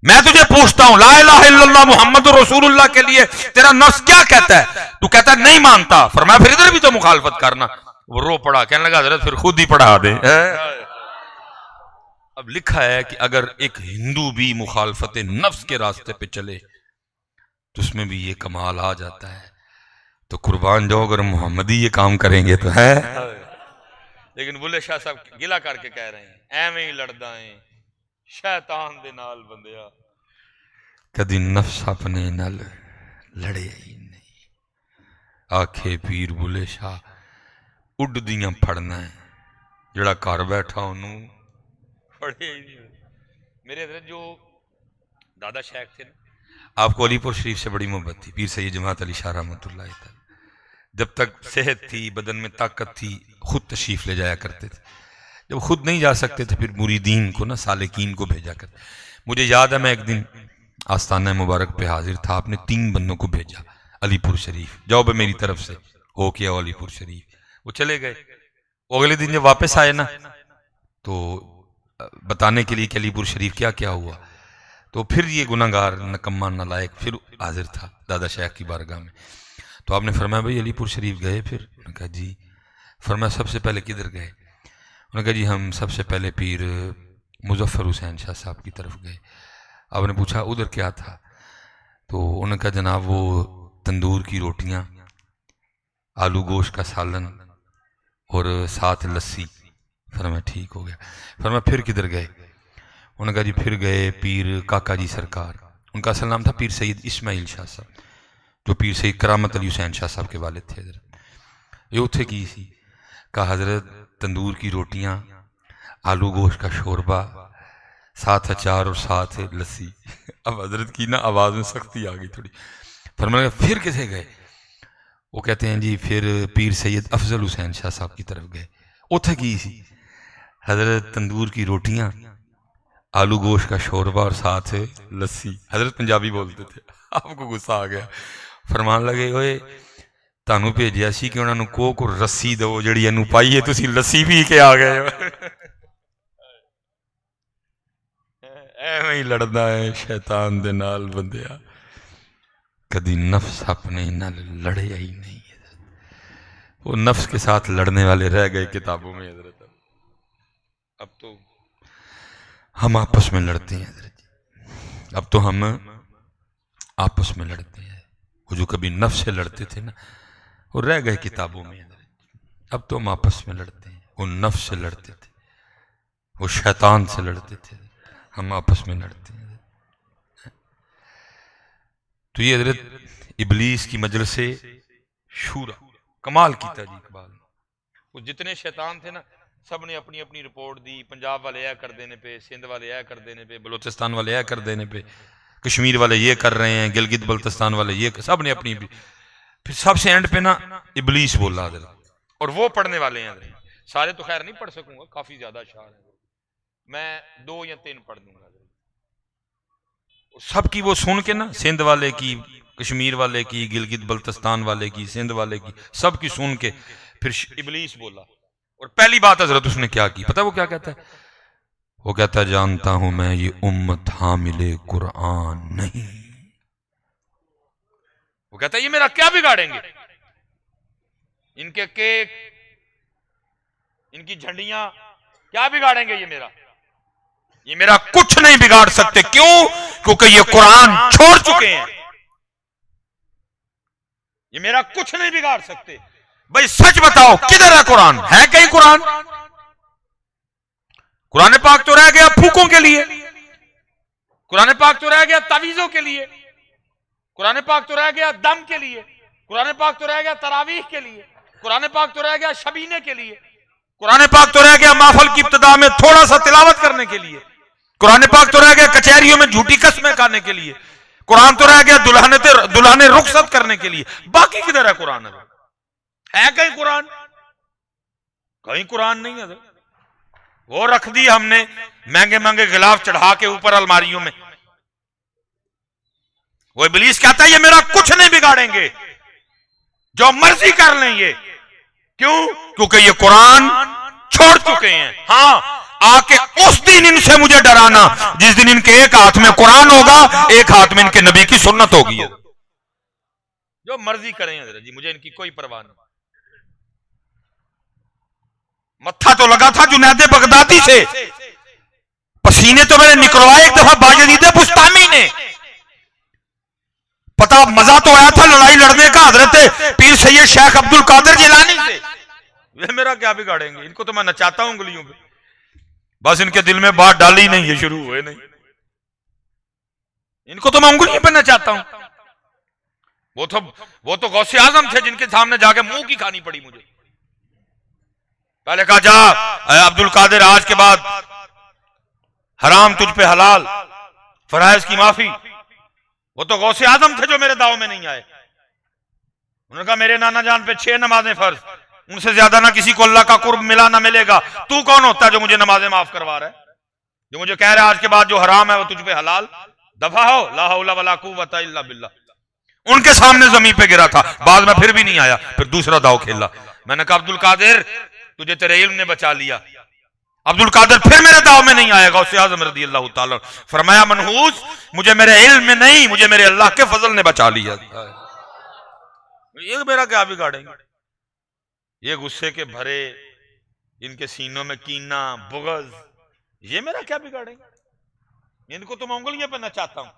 میں تجھے پوچھتا ہوں لا الہ الا اللہ محمد رسول اللہ کے لیے تیرا نفس کیا کہتا ہے؟ تو کہتا ہے نہیں مانتا. فرمایا پھر ادھر بھی تو مخالفت کرنا. وہ رو پڑا. کہنے لگا حضرت پھر خود ہی پڑھا دے. اب لکھا ہے کہ اگر ایک ہندو بھی مخالفت نفس کے راستے پہ چلے تو اس میں بھی یہ کمال آ جاتا ہے. تو قربان جاؤ اگر محمدی یہ کام کریں گے تو ہے. لیکن بلے شاہ صاحب گلا کر کے کہہ رہے ہیں ایویں ہی لڑدا ہے شیطان دے نال بندیا کدی نفس اپنے نال لڑے ہی نہیں. آکھے پیر بلے شاہ اڈ دیاں پھڑنا ہے جڑا گھر بیٹھا انہوں پڑھے ہی نہیں. میرے حضرت جو دادا شیخ تھے نا آپ کو علی پور شریف سے بڑی محبت تھی. پیر سید جماعت علی شاہ رحمۃ اللہ تعالی جب تک صحت تھی بدن میں طاقت تھی خود تشریف لے جایا کرتے تھے. جب خود نہیں جا سکتے تھے پھر مریدین کو نا سالکین کو بھیجا کرتے. مجھے یاد ہے میں ایک دن آستانہ مبارک پہ حاضر تھا. آپ نے 3 بندوں کو بھیجا علی پور شریف جاؤ بے میری طرف سے ہو کے آؤ علی پور شریف. وہ چلے گئے. وہ اگلے دن جب واپس آئے نا تو بتانے کے لیے کہ علی پور شریف کیا کیا ہوا تو پھر یہ گناہگار نکما نالائق پھر حاضر تھا دادا شیخ کی بارگاہ میں. تو آپ نے فرمایا بھائی علی پور شریف گئے؟ پھر انہوں نے کہا جی. فرمایا سب سے پہلے کدھر گئے؟ انہوں نے کہا جی ہم سب سے پہلے پیر مظفر حسین شاہ صاحب کی طرف گئے. آپ نے پوچھا ادھر کیا تھا؟ تو انہوں نے کہا جناب وہ تندور کی روٹیاں آلو گوشت کا سالن اور ساتھ لسی. فرمایا ٹھیک ہو گیا. فرمایا پھر کدھر گئے؟ انہوں نے کہا جی پھر گئے پیر کاکا جی سرکار. ان کا اصل نام تھا پیر سید اسماعیل شاہ صاحب جو پیر سید کرامت علی حسین شاہ صاحب کے والد تھے. حضرت یہ اتھے کی سی کہا حضرت تندور کی روٹیاں آلو گوشت کا شوربہ ساتھ اچار اور ساتھ لسی. اب حضرت کی نا آواز میں سختی آ گئی تھوڑی. فرمایا پھر کسے گئے؟ وہ کہتے ہیں جی پھر پیر سید افضل حسین شاہ صاحب کی طرف گئے. اتھے کی سی حضرت تندور کی روٹیاں آلو گوشت کا شوربہ اور ساتھ لسی. حضرت پنجابی بولتے تھے. آپ کو غصہ آ گیا. فرمان لگے ہوئے تانوں بھیجیا سی کہ انہوں نے کو رسی دو جڑی اینو پائیے تسی لسی پی کے آ گئے ہو. ایویں ہی لڑدا ہے شیطان دے نال بندیا کدی نفس اپنے نال لڑے ہی نہیں. وہ نفس کے ساتھ لڑنے والے رہ گئے کتابوں میں. حضرت اب تو ہم آپس میں لڑتے ہیں. حضرت اب تو ہم آپس میں لڑتے ہیں. وہ جو کبھی نفس سے لڑتے تھے نا وہ رہ گئے کتابوں میں. اب تو ہم آپس میں لڑتے ہیں. وہ نفس سے لڑتے تھے وہ شیطان سے لڑتے تھے. ہم آپس میں لڑتے ہیں. تو یہ حضرت ابلیس کی مجلس شورا کمال کیتا جی اقبال. وہ جتنے شیطان تھے نا سب نے اپنی اپنی رپورٹ دی. پنجاب والے یہ کر دینے پہ سندھ والے یہ کر دینے پہ بلوچستان والے یہ کر دینے پہ کشمیر والے یہ کر رہے ہیں گلگت بلتستان والے یہ سب نے اپنی. پھر سب سے اینڈ پہ نا ابلیس بولا حضرت. اور وہ پڑھنے والے ہیں حضرت. سارے تو خیر نہیں پڑھ سکوں گا کافی زیادہ اشعار ہیں. میں 2 یا 3 پڑھ دوں گا. سب کی وہ سن کے نا سندھ والے کی کشمیر والے کی گلگت بلتستان والے کی سندھ والے کی سب کی سن کے پھر ابلیس بولا. اور پہلی بات حضرت اس نے کیا کی پتہ وہ کیا کہتا ہے؟ وہ کہتا ہے جانتا ہوں میں یہ امت حامل قرآن نہیں. وہ کہتا ہے یہ میرا کیا بگاڑیں گے؟ ان کے کیک ان کی جھنڈیاں کیا بگاڑیں گے یہ میرا؟ یہ میرا کچھ نہیں بگاڑ سکتے. کیوں؟ کیونکہ یہ قرآن چھوڑ چکے ہیں. یہ میرا کچھ نہیں بگاڑ سکتے. بھائی سچ بتاؤ کدھر ہے قرآن؟ ہے کہیں قرآن؟ قرآن پاک تو رہ گیا پھوکوں کے لیے، قرآن پاک تو رہ گیا تعویذوں کے لیے، قرآن پاک تو رہ گیا دم کے لیے، قرآن پاک تو رہ گیا تراویح کے لیے، قرآن پاک تو رہ گیا شبینے کے لیے، قرآن پاک تو رہ گیا محفل کی ابتدا میں تھوڑا سا تلاوت کرنے کے لیے، قرآن پاک تو رہ گیا کچہریوں میں جھوٹی قسمیں کھانے کے لیے، قرآن تو رہ گیا دلہنے رخصت کرنے کے لیے. باقی کدھر ہے قرآن؟ ہے کہیں قرآن؟ کہیں قرآن نہیں ہے. وہ رکھ دی ہم نے مہنگے مہنگے غلاف چڑھا کے اوپر الماریوں میں. وہ ابلیس کہتا ہے یہ میرا کچھ نہیں بگاڑیں گے، جو مرضی کر لیں یہ. کیوں؟ کیونکہ یہ قرآن چھوڑ چکے ہیں. ہاں آ کے اس دن ان سے مجھے ڈرانا جس دن ان کے ایک ہاتھ میں قرآن ہوگا، ایک ہاتھ میں ان کے نبی کی سنت ہوگی. جو مرضی کریں حضرت جی، مجھے ان کی کوئی پرواہ نہیں. متھا تو لگا تھا جنید بغدادی سے، پسینے تو میں نے نکلوائے ایک دفعہ باجدید بستامی نے. پتا مزہ تو آیا تھا لڑائی لڑنے کا حضرت پیر سید شیخ عبد القادر جیلانی سے. یہ میرا کیا بگاڑیں گے؟ ان کو تو میں نچاتا ہوں انگلیوں پہ، بس ان کے دل میں بات ڈالی نہیں، یہ شروع ہوئے نہیں. ان کو تو میں انگلیوں پہ نچاتا ہوں. وہ تو غوث اعظم تھے جن کے سامنے جا کے منہ کی کھانی پڑی مجھے. پہلے کہا جا اے عبد القادر آج کے بعد حرام تجھ پہ حلال، فرائض کی معافی. وہ تو غوث اعظم تھے جو میرے دعوے میں نہیں آئے. انہوں نے کہا میرے نانا جان پہ 6 نمازیں فرض، ان سے زیادہ نہ کسی کو اللہ کا قرب ملا نہ ملے گا. تو کون ہوتا ہے جو مجھے نمازیں معاف کروا رہا ہے، جو مجھے کہہ رہا ہے آج کے بعد جو حرام ہے وہ تجھ پہ حلال؟ دفع ہو، لا حول ولا قوت الا باللہ. ان کے سامنے زمین پہ گرا تھا. بعد میں پھر بھی نہیں آیا، پھر دوسرا داؤ کھیلا. میں نے کہا عبد القادر تجھے تیرے علم نے بچا لیا. عبد القادر پھر میرے دعوے میں نہیں آئے گا. غوث اعظم رضی اللہ تعالی فرمایا منحوس مجھے میرے علم میں نہیں، مجھے میرے اللہ کے فضل نے بچا لیا. یہ میرا کیا بگاڑیں گے؟ یہ غصے کے بھرے ان کے سینوں میں کینہ بغض، یہ میرا کیا بگاڑیں گے؟ ان کو تو میں انگلیاں پہ نچاتا ہوں،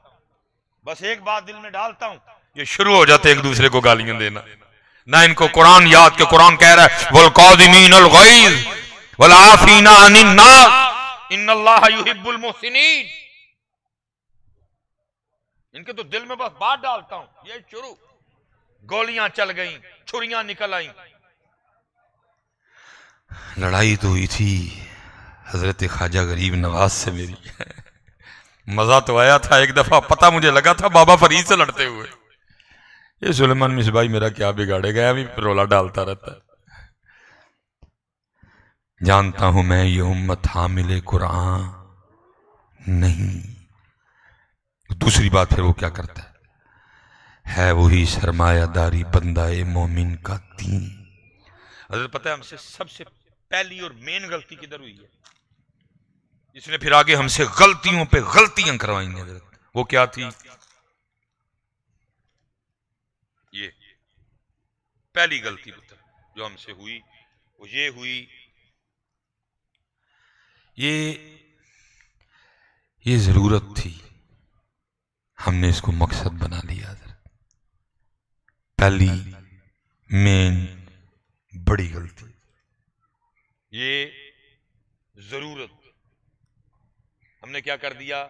بس ایک بات دل میں ڈالتا ہوں، یہ شروع ہو جاتے ایک دوسرے کو گالیاں دینا. نہ ان کو قرآن یاد کہ قرآن کہہ رہا ہے والقاظمین الغیظ والعافین عن الناس ان اللہ یحب المحسنین. ان کے تو دل میں بس بات ڈالتا ہوں، یہ شروع. گولیاں چل گئیں، چھریاں نکل آئیں. لڑائی تو ہوئی تھی حضرت خواجہ غریب نواز سے میری. مزہ تو آیا تھا. ایک دفعہ پتہ مجھے لگا تھا بابا فرید سے لڑتے ہوئے. یہ سلیمان مصباحی میرا کیا بگاڑے گا، ابھی رولا ڈالتا رہتا ہے. جانتا ہوں میں یہ امت حامل قرآن نہیں. دوسری بات پھر وہ کیا کرتا ہے وہی سرمایہ داری بندہ مومن کا دین. حضرت پتہ ہے ہم سے سب سے پہلی اور مین غلطی کدھر ہوئی ہے؟ جس نے پھر آگے ہم سے غلطیوں پہ غلطیاں کروائیں گے حضرت. وہ کیا تھی؟ یہ پہلی غلطی جو ہم سے ہوئی وہ یہ ہوئی، یہ ضرورت تھی، ہم نے اس کو مقصد بنا لیا حضرت. پہلی مین بڑی غلطی یہ ضرورت ہم نے کیا کر دیا؟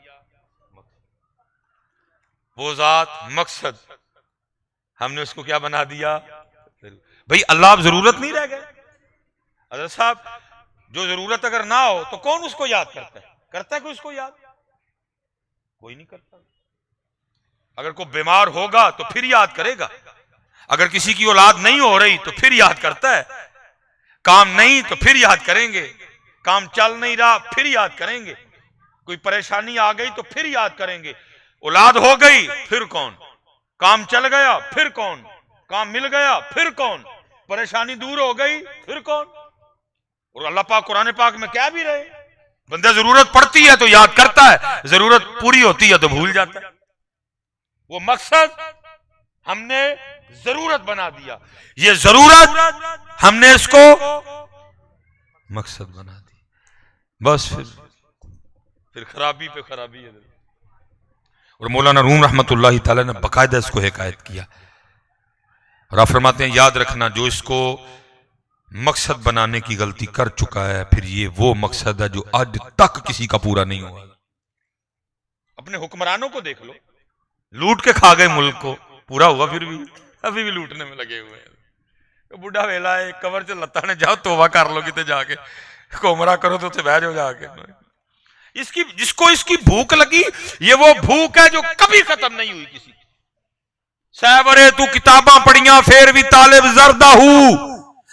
وہ ذات مقصد ہم نے اس کو کیا بنا دیا؟ بھئی اللہ اب ضرورت نہیں رہ گئے. حضرت صاحب جو ضرورت اگر نہ ہو تو کون اس کو یاد کرتا ہے؟ کرتا ہے کوئی اس کو یاد؟ کوئی نہیں کرتا. اگر کوئی بیمار ہوگا تو پھر یاد کرے گا. اگر کسی کی اولاد نہیں ہو رہی تو پھر یاد کرتا ہے. کام نہیں تو پھر یاد کریں گے. کام چل نہیں رہا پھر یاد کریں گے. کوئی پریشانی آ گئی تو پھر یاد کریں گے. اولاد ہو گئی پھر کون؟ کام چل گیا پھر کون؟ کام مل گیا پھر کون؟ پریشانی دور ہو گئی پھر کون؟ اور اللہ پاک قرآن پاک میں کیا بھی رہے بندہ ضرورت پڑتی ہے تو یاد کرتا ہے، ضرورت پوری ہوتی ہے تو بھول جاتا ہے. وہ مقصد ہم نے ضرورت بنا دیا. یہ ضرورت ہم نے اس کو مقصد بنا دی. بس پھر خرابی پہ خرابی ہے. اور مولانا روم رحمۃ اللہ تعالی نے باقاعدہ اس کو حکایت کیا، اور آپ فرماتے ہیں یاد رکھنا جو اس کو مقصد بنانے کی غلطی کر چکا ہے، پھر یہ وہ مقصد ہے جو آج تک کسی کا پورا نہیں ہوا. اپنے حکمرانوں کو دیکھ لو، لوٹ کے کھا گئے ملک کو، پورا ہوا پھر بھی ابھی بھی لوٹنے میں لگے ہوئے ہیں. بڈھا ویلا ہے کور سے لتا نے جاؤ توبہ کر لو کتے جا کے کومرا کرو تو بہ جاؤ جا کے. جس کو اس کی بھوک لگی، یہ وہ بھوک ہے جو کبھی ختم نہیں ہوئی کسی کی. سیورے تو کتاباں پڑھیاں پھر بھی طالب زردہ ہو،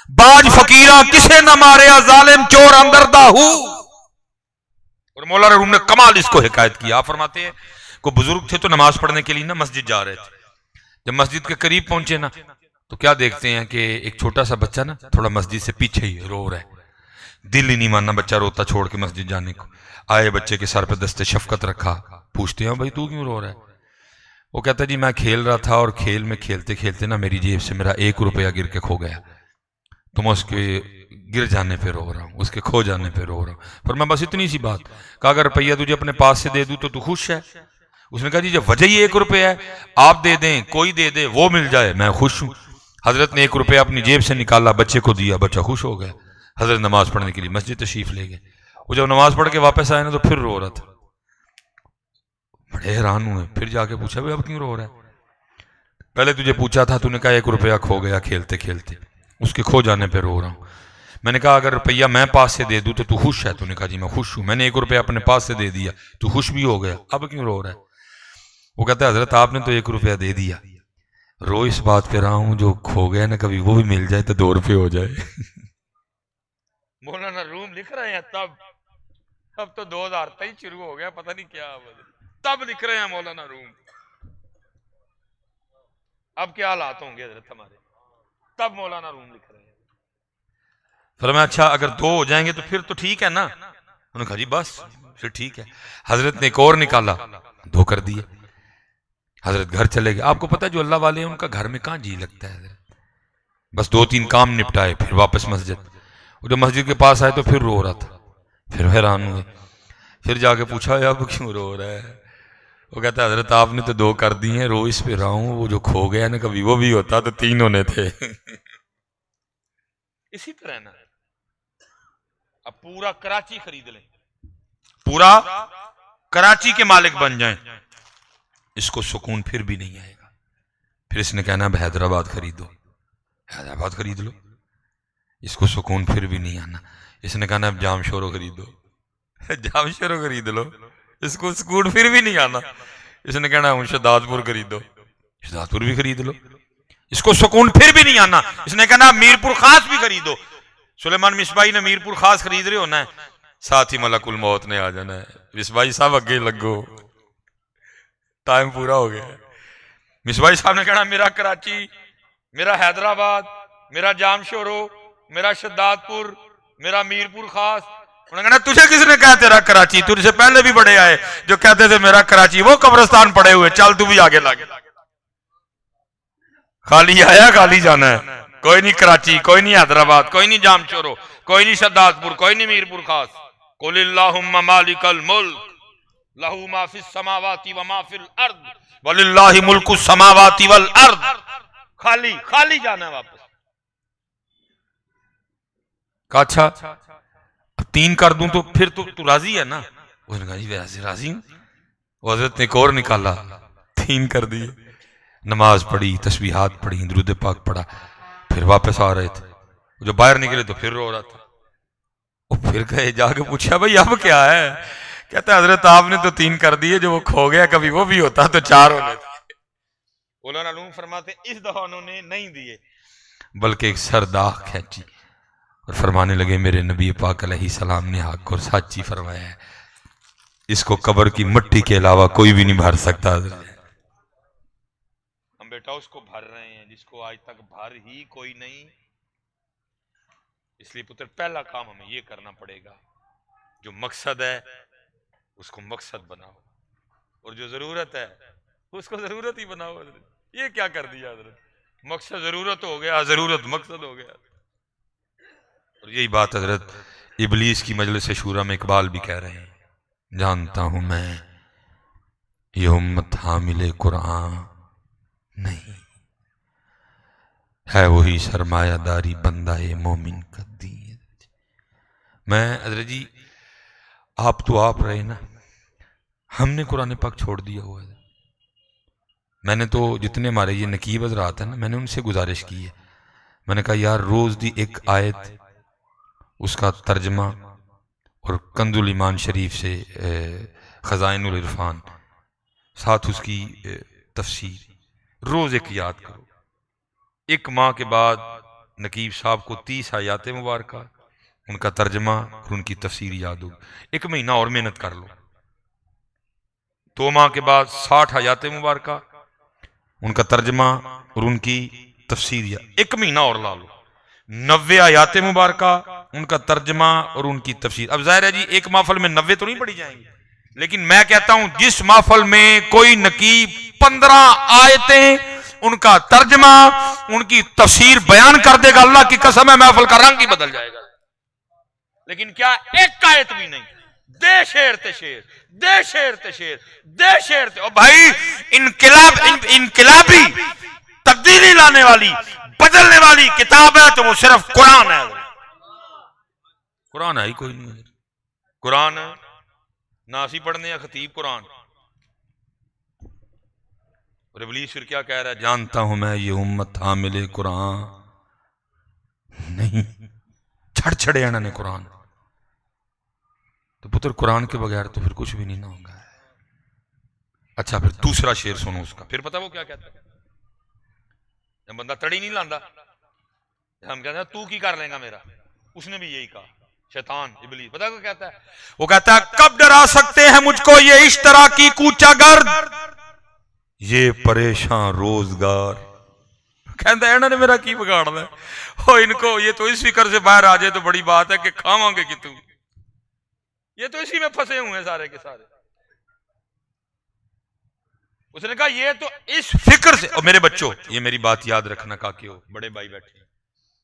باج فقیرہ کسے نہ ماریا ظالم چور اندردہ ہو. اور مولانا روم نے کمال اس کو حکایت کیا. آپ فرماتے ہیں کو بزرگ تھے تو نماز پڑھنے کے لیے نا مسجد جا رہے تھے. جب مسجد کے قریب پہنچے نا تو کیا دیکھتے ہیں کہ ایک چھوٹا سا بچہ نا تھوڑا مسجد سے پیچھے ہی رو رہا ہے. دل ہی نہیں ماننا بچہ روتا چھوڑ کے مسجد جانے کو. آئے بچے کے سر پہ دست شفقت رکھا، پوچھتے ہیں بھائی تو کیوں رو رہا ہے؟ وہ کہتا ہے جی میں کھیل رہا تھا اور کھیل میں کھیلتے کھیلتے نا میری جیب سے میرا 1 روپیہ گر کے کھو گیا، تو میں اس کے گر جانے پہ رو رہا ہوں، اس کے کھو جانے پہ رو رہا ہوں. پر میں بس اتنی سی بات کہا اگر روپیہ تجھے اپنے پاس سے دے دوں تو خوش ہے؟ اس نے کہا جی جب وجہ ہی 1 روپیہ ہے، آپ دے دیں کوئی دے دے وہ مل جائے میں خوش ہوں. حضرت نے 1 روپیہ اپنی جیب سے نکالا بچے کو دیا، بچہ خوش ہو گیا. حضرت نماز پڑھنے کے لیے مسجد تشریف لے گئے. وہ جب نماز پڑھ کے واپس آئے نا تو پھر رو رہا تھا. بڑے حیران ہوئے، پھر جا کے پوچھا بھائی اب کیوں رو رہا ہے؟ پہلے تجھے پوچھا تھا تو نے کہا 1 روپیہ کھو گیا کھیلتے کھیلتے، اس کے کھو جانے پہ رو رہا ہوں. میں نے کہا اگر روپیہ میں پاس سے دے دوں تو خوش ہے؟ تو نے کہا جی میں خوش ہوں. میں نے 1 روپیہ اپنے پاس سے دے دیا تو خوش بھی ہو گیا، اب کیوں رو رہا ہے؟ وہ کہتا ہے حضرت آپ نے تو 1 روپیہ دے دیا، رو اس بات پہ رہا ہوں جو کھو گیا نا کبھی وہ بھی مل جائے تو 2 روپے ہو جائے. مولانا روم لکھ رہے ہیں تب، اب تو 2023 شروع ہو گیا، پتہ نہیں کیا تب لکھ رہے ہیں مولانا روم. اب کیا حالات ہوں گے حضرت ہمارے، تب مولانا روم لکھ رہے ہیں. فرمایا اچھا اگر 2 ہو جائیں گے تو پھر تو ٹھیک ہے نا؟ انہوں نے کہا جی بس پھر ٹھیک ہے. حضرت نے ایک اور نکالا، 2 کر دیے. حضرت گھر چلے گئے. آپ کو پتہ ہے جو اللہ والے ہیں ان کا گھر میں کہاں جی لگتا ہے حضرت. بس 2-3 کام نپٹائے پھر واپس مسجد. وہ جب مسجد کے پاس آئے تو پھر رو رہا تھا. پھر حیران ہوئے، پھر جا کے پوچھا اب کیوں رو رہا ہے؟ وہ کہتا ہے حضرت آپ نے تو 2 کر دی ہیں، رو اس پہ رہا ہوں وہ جو کھو گیا نا کبھی وہ بھی ہوتا تو 3 ہونے تھے. اسی طرح نا اب پورا کراچی خرید لیں، پورا کراچی کے مالک بن جائیں، اس کو سکون پھر بھی نہیں آئے گا. پھر اس نے کہنا اب حیدرآباد خریدو، حیدرآباد خرید لو، اس کو سکون پھر بھی نہیں آنا. اس نے کہنا اب جام شورو خریدو، جام شورو خرید لو، اس کو سکون پھر بھی نہیں آنا. اس نے کہنا شہزاد پور خریدو، شہزاد پور بھی خرید لو، اس کو سکون پھر بھی نہیں آنا. اس نے کہنا میر پور خاص بھی خریدو. سلیمان مصباحی نے میر پور خاص خرید رہے ہونا ہے، ساتھ ہی ملک الموت نے آ جانا ہے. مصباحی صاحب اگے لگو، ٹائم پورا ہو گیا. مصباحی صاحب نے کہنا میرا کراچی، میرا حیدرآباد، میرا جام شورو، میرا شہزاد پور، میرا میر پور خاص. انہوں نے کہنا تجھے کس نے کہا تیرا کراچی؟ تجھ سے پہلے بھی بڑے آئے جو کہتے تھے میرا کراچی، وہ قبرستان پڑے ہوئے، چل تو بھی آگے لگ. خالی آیا خالی جانا ہے. کوئی نہیں کراچی، کوئی نہیں حیدرآباد، کوئی نہیں جام شورو، کوئی نہیں شہزاد پور، کوئی نہیں میر پور خاص. قل اللہم مالک الملک لہ ما فی السماوات و ما فی الارض وللہ ملک السماوات والارض. خالی خالی جانا ہے واپس. کہا اچھا 3 کر دوں تو پھر تو راضی ہے نا؟ اس نے کہا جی راضی ہوں. وہ حضرت نے ایک اور نکالا، 3 کر دیے. نماز پڑھی، تسبیحات پڑھی، درود پاک پڑھا، پھر واپس آ رہے تھے. جو باہر نکلے تو پھر رو رہا تھا. وہ پھر گئے جا کے پوچھا بھائی اب کیا ہے؟ کہتا ہے حضرت آپ نے تو 3 کر دیے، جو وہ کھو گیا کبھی وہ بھی ہوتا تو 4 ہونے تھے. مولانا علوم فرماتے اس دفعہ انہوں نے نہیں دیے بلکہ ایک سرداخ کھینچی اور فرمانے لگے میرے نبی پاک علیہ السلام نے حق اور سچی فرمایا ہے، اس کو قبر کی مٹی کے علاوہ کوئی بھی نہیں بھر سکتا. ہم بیٹا اس کو بھر رہے ہیں جس کو آج تک بھر ہی کوئی نہیں. اس لیے پتر پہلا کام ہمیں یہ کرنا پڑے گا، جو مقصد ہے اس کو مقصد بناؤ، اور جو ضرورت ہے اس کو ضرورت ہی بناؤ. یہ کیا کر دیا حضرت؟ مقصد ضرورت ہو گیا، ضرورت مقصد ہو گیا. اور یہی بات حضرت ابلیس کی مجلس شورا میں اقبال بھی کہہ رہے ہیں. جانتا ہوں میں یہ امت حامل قرآن نہیں ہے، وہی سرمایہ داری بندہ مومن کا دین۔ میں حضرت جی آپ تو آپ رہے نا، ہم نے قرآن پاک چھوڑ دیا ہوا ہے۔ میں نے تو جتنے ہمارے یہ نقیب حضرات ہیں نا، میں نے ان سے گزارش کی ہے، میں نے کہا یار روز دی ایک آیت، اس کا ترجمہ اور کنز الایمان شریف سے خزائن العرفان، ساتھ اس کی تفسیر، روز ایک یاد کرو۔ ایک ماہ کے بعد نقیب صاحب کو 30 آیات مبارکہ، ان کا ترجمہ اور ان کی تفسیر یاد ہوگی۔ ایک مہینہ اور محنت کر لو، 2 ماہ کے بعد 60 آیات مبارکہ، ان کا ترجمہ اور ان کی تفسیر یاد، ایک مہینہ اور لا لو، 90 آیات مبارکہ، ان کا ترجمہ اور ان کی تفسیر۔ اب ظاہر ہے جی ایک محفل میں 90 تو نہیں پڑھی جائیں گی، لیکن میں کہتا ہوں جس محفل میں کوئی نقیب 15 آیتیں، ان کا ترجمہ، ان کی تفسیر بیان کر دے گا، اللہ کی قسم ہے محفل کا رنگ ہی بدل جائے گا۔ لیکن کیا ایک آیت بھی نہیں، دے شعر تے شعر، دے شعر تے شعر، دے شعر تے، او بھائی انقلابی تبدیلی لانے والی بدلنے والی کتاب ہے تو وہ صرف قرآن ہے۔ قرآن ہے ہی کوئی نہیں ہے، قرآن ناسی پڑھنے یا خطیب قرآن۔ اور ابلیس پھر کیا کہہ رہا ہے، جانتا ہوں میں یہ امت حامل قرآن نہیں، چھڑ چھڑے انہوں نے قرآن، تو پتر قرآن کے بغیر تو پھر کچھ بھی نہیں نہ ہوگا۔ اچھا پھر دوسرا شعر سنو اس کا، پھر پتہ وہ کیا کہتا ہے، جب بندہ تڑی نہیں لاندا، ہم کہتے ہیں تو کی کر لیں گا میرا، اس نے بھی یہی کہا، شیطان ابلیس، پتہ وہ کہتا ہے، وہ کہتا ہے کب ڈرا سکتے ہیں مجھ کو یہ اشتراکی کوچہ گرد، یہ پریشان روزگار۔ کہتا ہے انہوں نے میرا کی بگاڑنا ہے، ان کو یہ تو اس فکر سے باہر آ جائے تو بڑی بات ہے کہ کھاواں گے کتوں، یہ تو اسی میں پھنسے ہوئے ہیں سارے کے سارے۔ اس نے کہا یہ تو اس فکر سے، اور میرے بچوں یہ میری بات یاد رکھنا، کاکیو بڑے بھائی بیٹھے ہیں،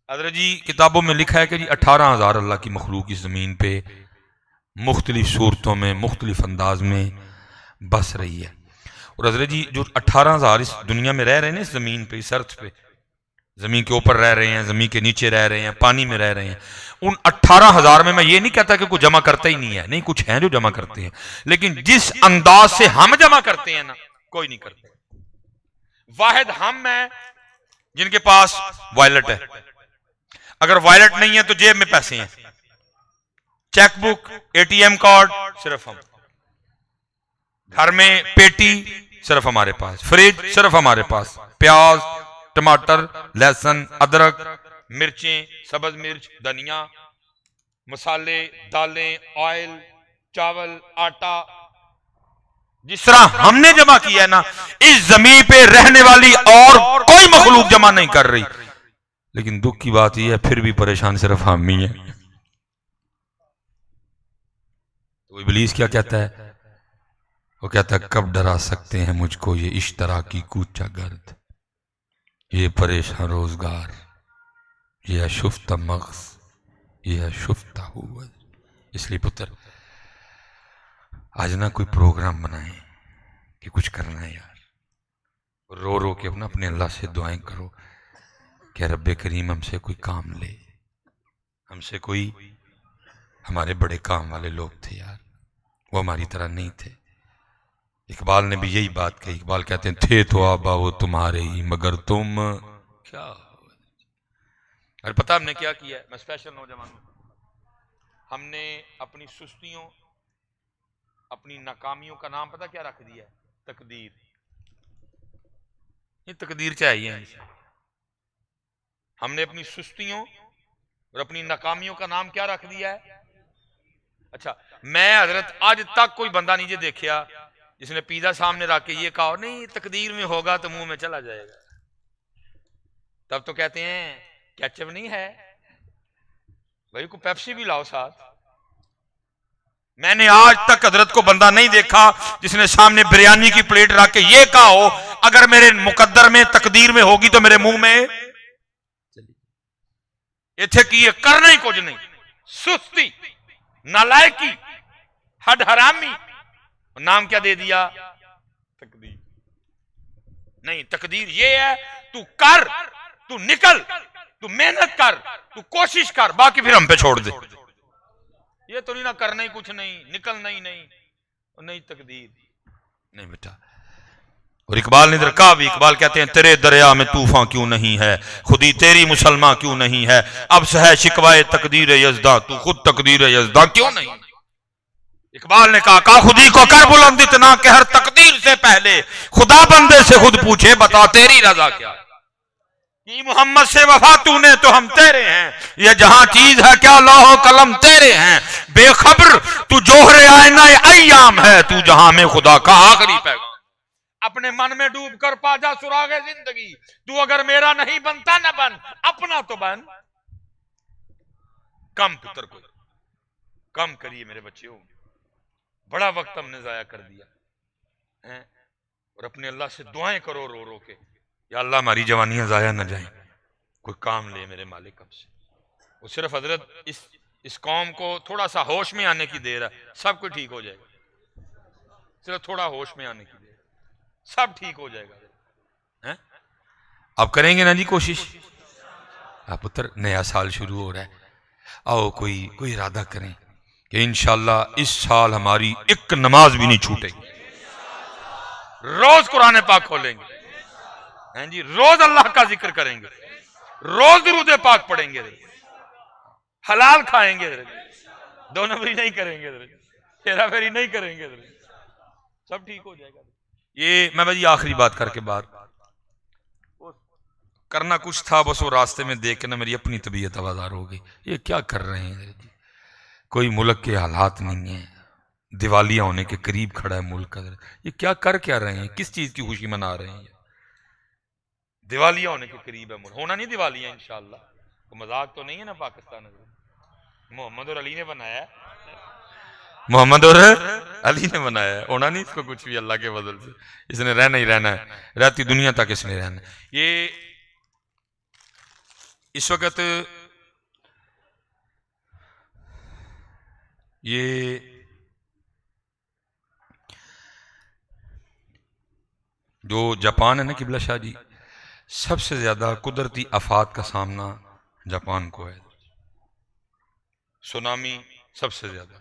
حضرت جی کتابوں میں لکھا ہے کہ جی 18,000 اللہ کی مخلوق اس زمین پہ مختلف صورتوں میں مختلف انداز میں بس رہی ہے، اور حضرت جی جو 18,000 اس دنیا میں رہ رہے ہیں، اس زمین پہ، اس ارتھ پہ، زمین کے اوپر رہ رہے ہیں، زمین کے نیچے رہ رہے ہیں، پانی میں رہ رہے ہیں، ان 18,000 میں یہ نہیں کہتا کہ کوئی جمع کرتا ہی نہیں ہے، نہیں، کچھ ہیں جو جمع کرتے ہیں، لیکن جس انداز سے ہم جمع کرتے ہیں نا کوئی نہیں کرتا۔ واحد ہم ہیں جن کے پاس وائلٹ ہے، اگر وائلٹ نہیں ہے تو جیب میں پیسے ہیں، چیک بک، ATM کارڈ صرف ہم، گھر میں پیٹی صرف ہمارے پاس، فریج صرف ہمارے پاس، پیاز، ٹماٹر، لہسن، ادرک، مرچیں، سبز مرچ، دھنیا، مسالے، دالیں، آئل، چاول، آٹا، جس طرح ہم نے جمع کیا ہے نا، اس زمین پہ رہنے والی اور کوئی مخلوق جمع نہیں کر رہی، لیکن دکھ کی بات یہ ہے پھر بھی پریشان صرف ہم ہی ہیں۔ تو ابلیس کیا کہتا ہے، وہ کہتا ہے کب ڈرا سکتے ہیں مجھ کو یہ اشتراکی کوچہ گرد، یہ پریشان روزگار، یہ اشفتہ مغز، یہ اشفتہ ہوت۔ اس لیے پتر آج نہ کوئی پروگرام بنائیں کہ کچھ کرنا ہے یار، رو رو کے اپنے اللہ سے دعائیں کرو کہ رب کریم ہم سے کوئی کام لے، ہم سے کوئی، ہمارے بڑے کام والے لوگ تھے یار، وہ ہماری طرح نہیں تھے۔ اقبال نے بھی یہی بات کہی، اقبال کہتے ہیں تھے تو آبا وہ تمہارے ہی مگر تم کیا ہو۔ اور پتہ ہم نے کیا کیا ہے، میں اسپیشل نوجوانوں، ہم نے اپنی سستیوں، اپنی ناکامیوں کا نام پتہ کیا رکھ دیا ہے، تقدیر۔ یہ تقدیر چاہیے، ہم نے اپنی سستیوں اور اپنی ناکامیوں کا نام کیا رکھ دیا ہے۔ اچھا میں حضرت آج تک کوئی بندہ نہیں دیکھیا جس نے پیزا سامنے رکھ کے یہ کہا نہیں تقدیر میں ہوگا تو منہ میں چلا جائے گا، تب تو کہتے ہیں کیچپ نہیں ہے بھائی، کو پیپسی بھی لاؤ ساتھ۔ میں نے آج تک حضرت کو بندہ نہیں دیکھا جس نے سامنے بریانی کی پلیٹ رکھ کے یہ کہا ہو اگر میرے مقدر میں تقدیر میں ہوگی تو میرے منہ میں ایتھے کی یہ کرنا ہی کچھ نہیں، سستی، نالائکی، ہڈ حرامی، نام کیا دے دیا؟ تقدیر۔ نہیں، تقدیر یہ ہے تو کر، تو نکل، تو محنت کر، تو کوشش کر، باقی پھر ہم پہ چھوڑ دے۔ یہ تو نہیں نہ کرنا ہی کچھ نہیں، نکلنا ہی نہیں تقدیر نہیں بیٹا۔ اور اقبال نے ادھر کہا بھی، اقبال کہتے ہیں تیرے دریا میں طوفان کیوں نہیں ہے، خودی تیری مسلمان کیوں نہیں ہے، اب سے ہے شکوائے تقدیر یزداں، تو خود تقدیر یزداں کیوں نہیں۔ اقبال نے کہا خودی کو کر بلند اتنا کہ ہر تقدیر سے پہلے خدا بندے سے خود پوچھے بتا تیری رضا کیا ہے۔ کہ محمد سے وفا تو نے تو ہم تیرے ہیں، یہ جہاں چیز ہے کیا لوح و قلم تیرے ہیں، بے خبر تو جوہر آئینہ ایام ہے، تو جہاں میں خدا کا آخری پیغام۔ اپنے من میں ڈوب کر پا جا سراغ زندگی، تو اگر میرا نہیں بنتا نہ بن، اپنا تو بن۔ کم پتر کو کم کریے میرے بچے ہو، بڑا وقت ہم نے ضائع کر دیا، اور اپنے اللہ سے دعائیں کرو رو رو کے، یا اللہ ہماری جوانیاں ضائع نہ جائیں، کوئی کام لے میرے مالک ہم سے۔ وہ صرف حضرت اس قوم کو تھوڑا سا ہوش میں آنے کی دیر ہے، سب کچھ ٹھیک ہو جائے گا، صرف تھوڑا ہوش میں آنے کی دیر، سب ٹھیک ہو جائے گا۔ اب کریں گے نا جی کوشش؟ آپ پتر نیا سال شروع ہو رہا ہے، آؤ کوئی ارادہ کریں کہ انشاءاللہ اس سال ہماری ایک نماز بھی نہیں چھوٹے گی، روز قرآن پاک کھولیں گے جی، روز اللہ کا ذکر کریں گے، روز درود پاک پڑھیں گے، حلال کھائیں گے، دو نمبری نہیں کریں گے، ہیرا پھیری نہیں کریں گے، سب ٹھیک ہو جائے گا۔ یہ میں بھائی آخری بات کر کے بات کرنا کچھ تھا، بس وہ راستے میں دیکھ کے نا میری اپنی طبیعت آوازار ہو گئی، یہ کیا کر رہے ہیں جی، کوئی ملک کے حالات نہیں ہیں، دیوالیاں ہونے کے قریب کھڑا ہے ملک کا، یہ کیا کر کیا رہے ہیں، کس چیز کی خوشی منا رہے ہیں؟ دیوالیاں ہونے کے قریب ہے ملک، ہونا نہیں دیوالیاں انشاءاللہ، مذاق تو نہیں ہے نا پاکستان میں، محمد اور علی نے بنایا ہے، محمد اور علی نے بنایا ہے، ہونا نہیں اس کو کچھ بھی، اللہ کے فضل سے اس نے رہنا ہی رہنا ہے، رہتی دنیا تک اس نے رہنا ہے۔ یہ اس وقت یہ جو جاپان ہے نا قبلہ شاہ جی، سب سے زیادہ قدرتی آفات کا سامنا جاپان کو ہے، سونامی سب سے زیادہ،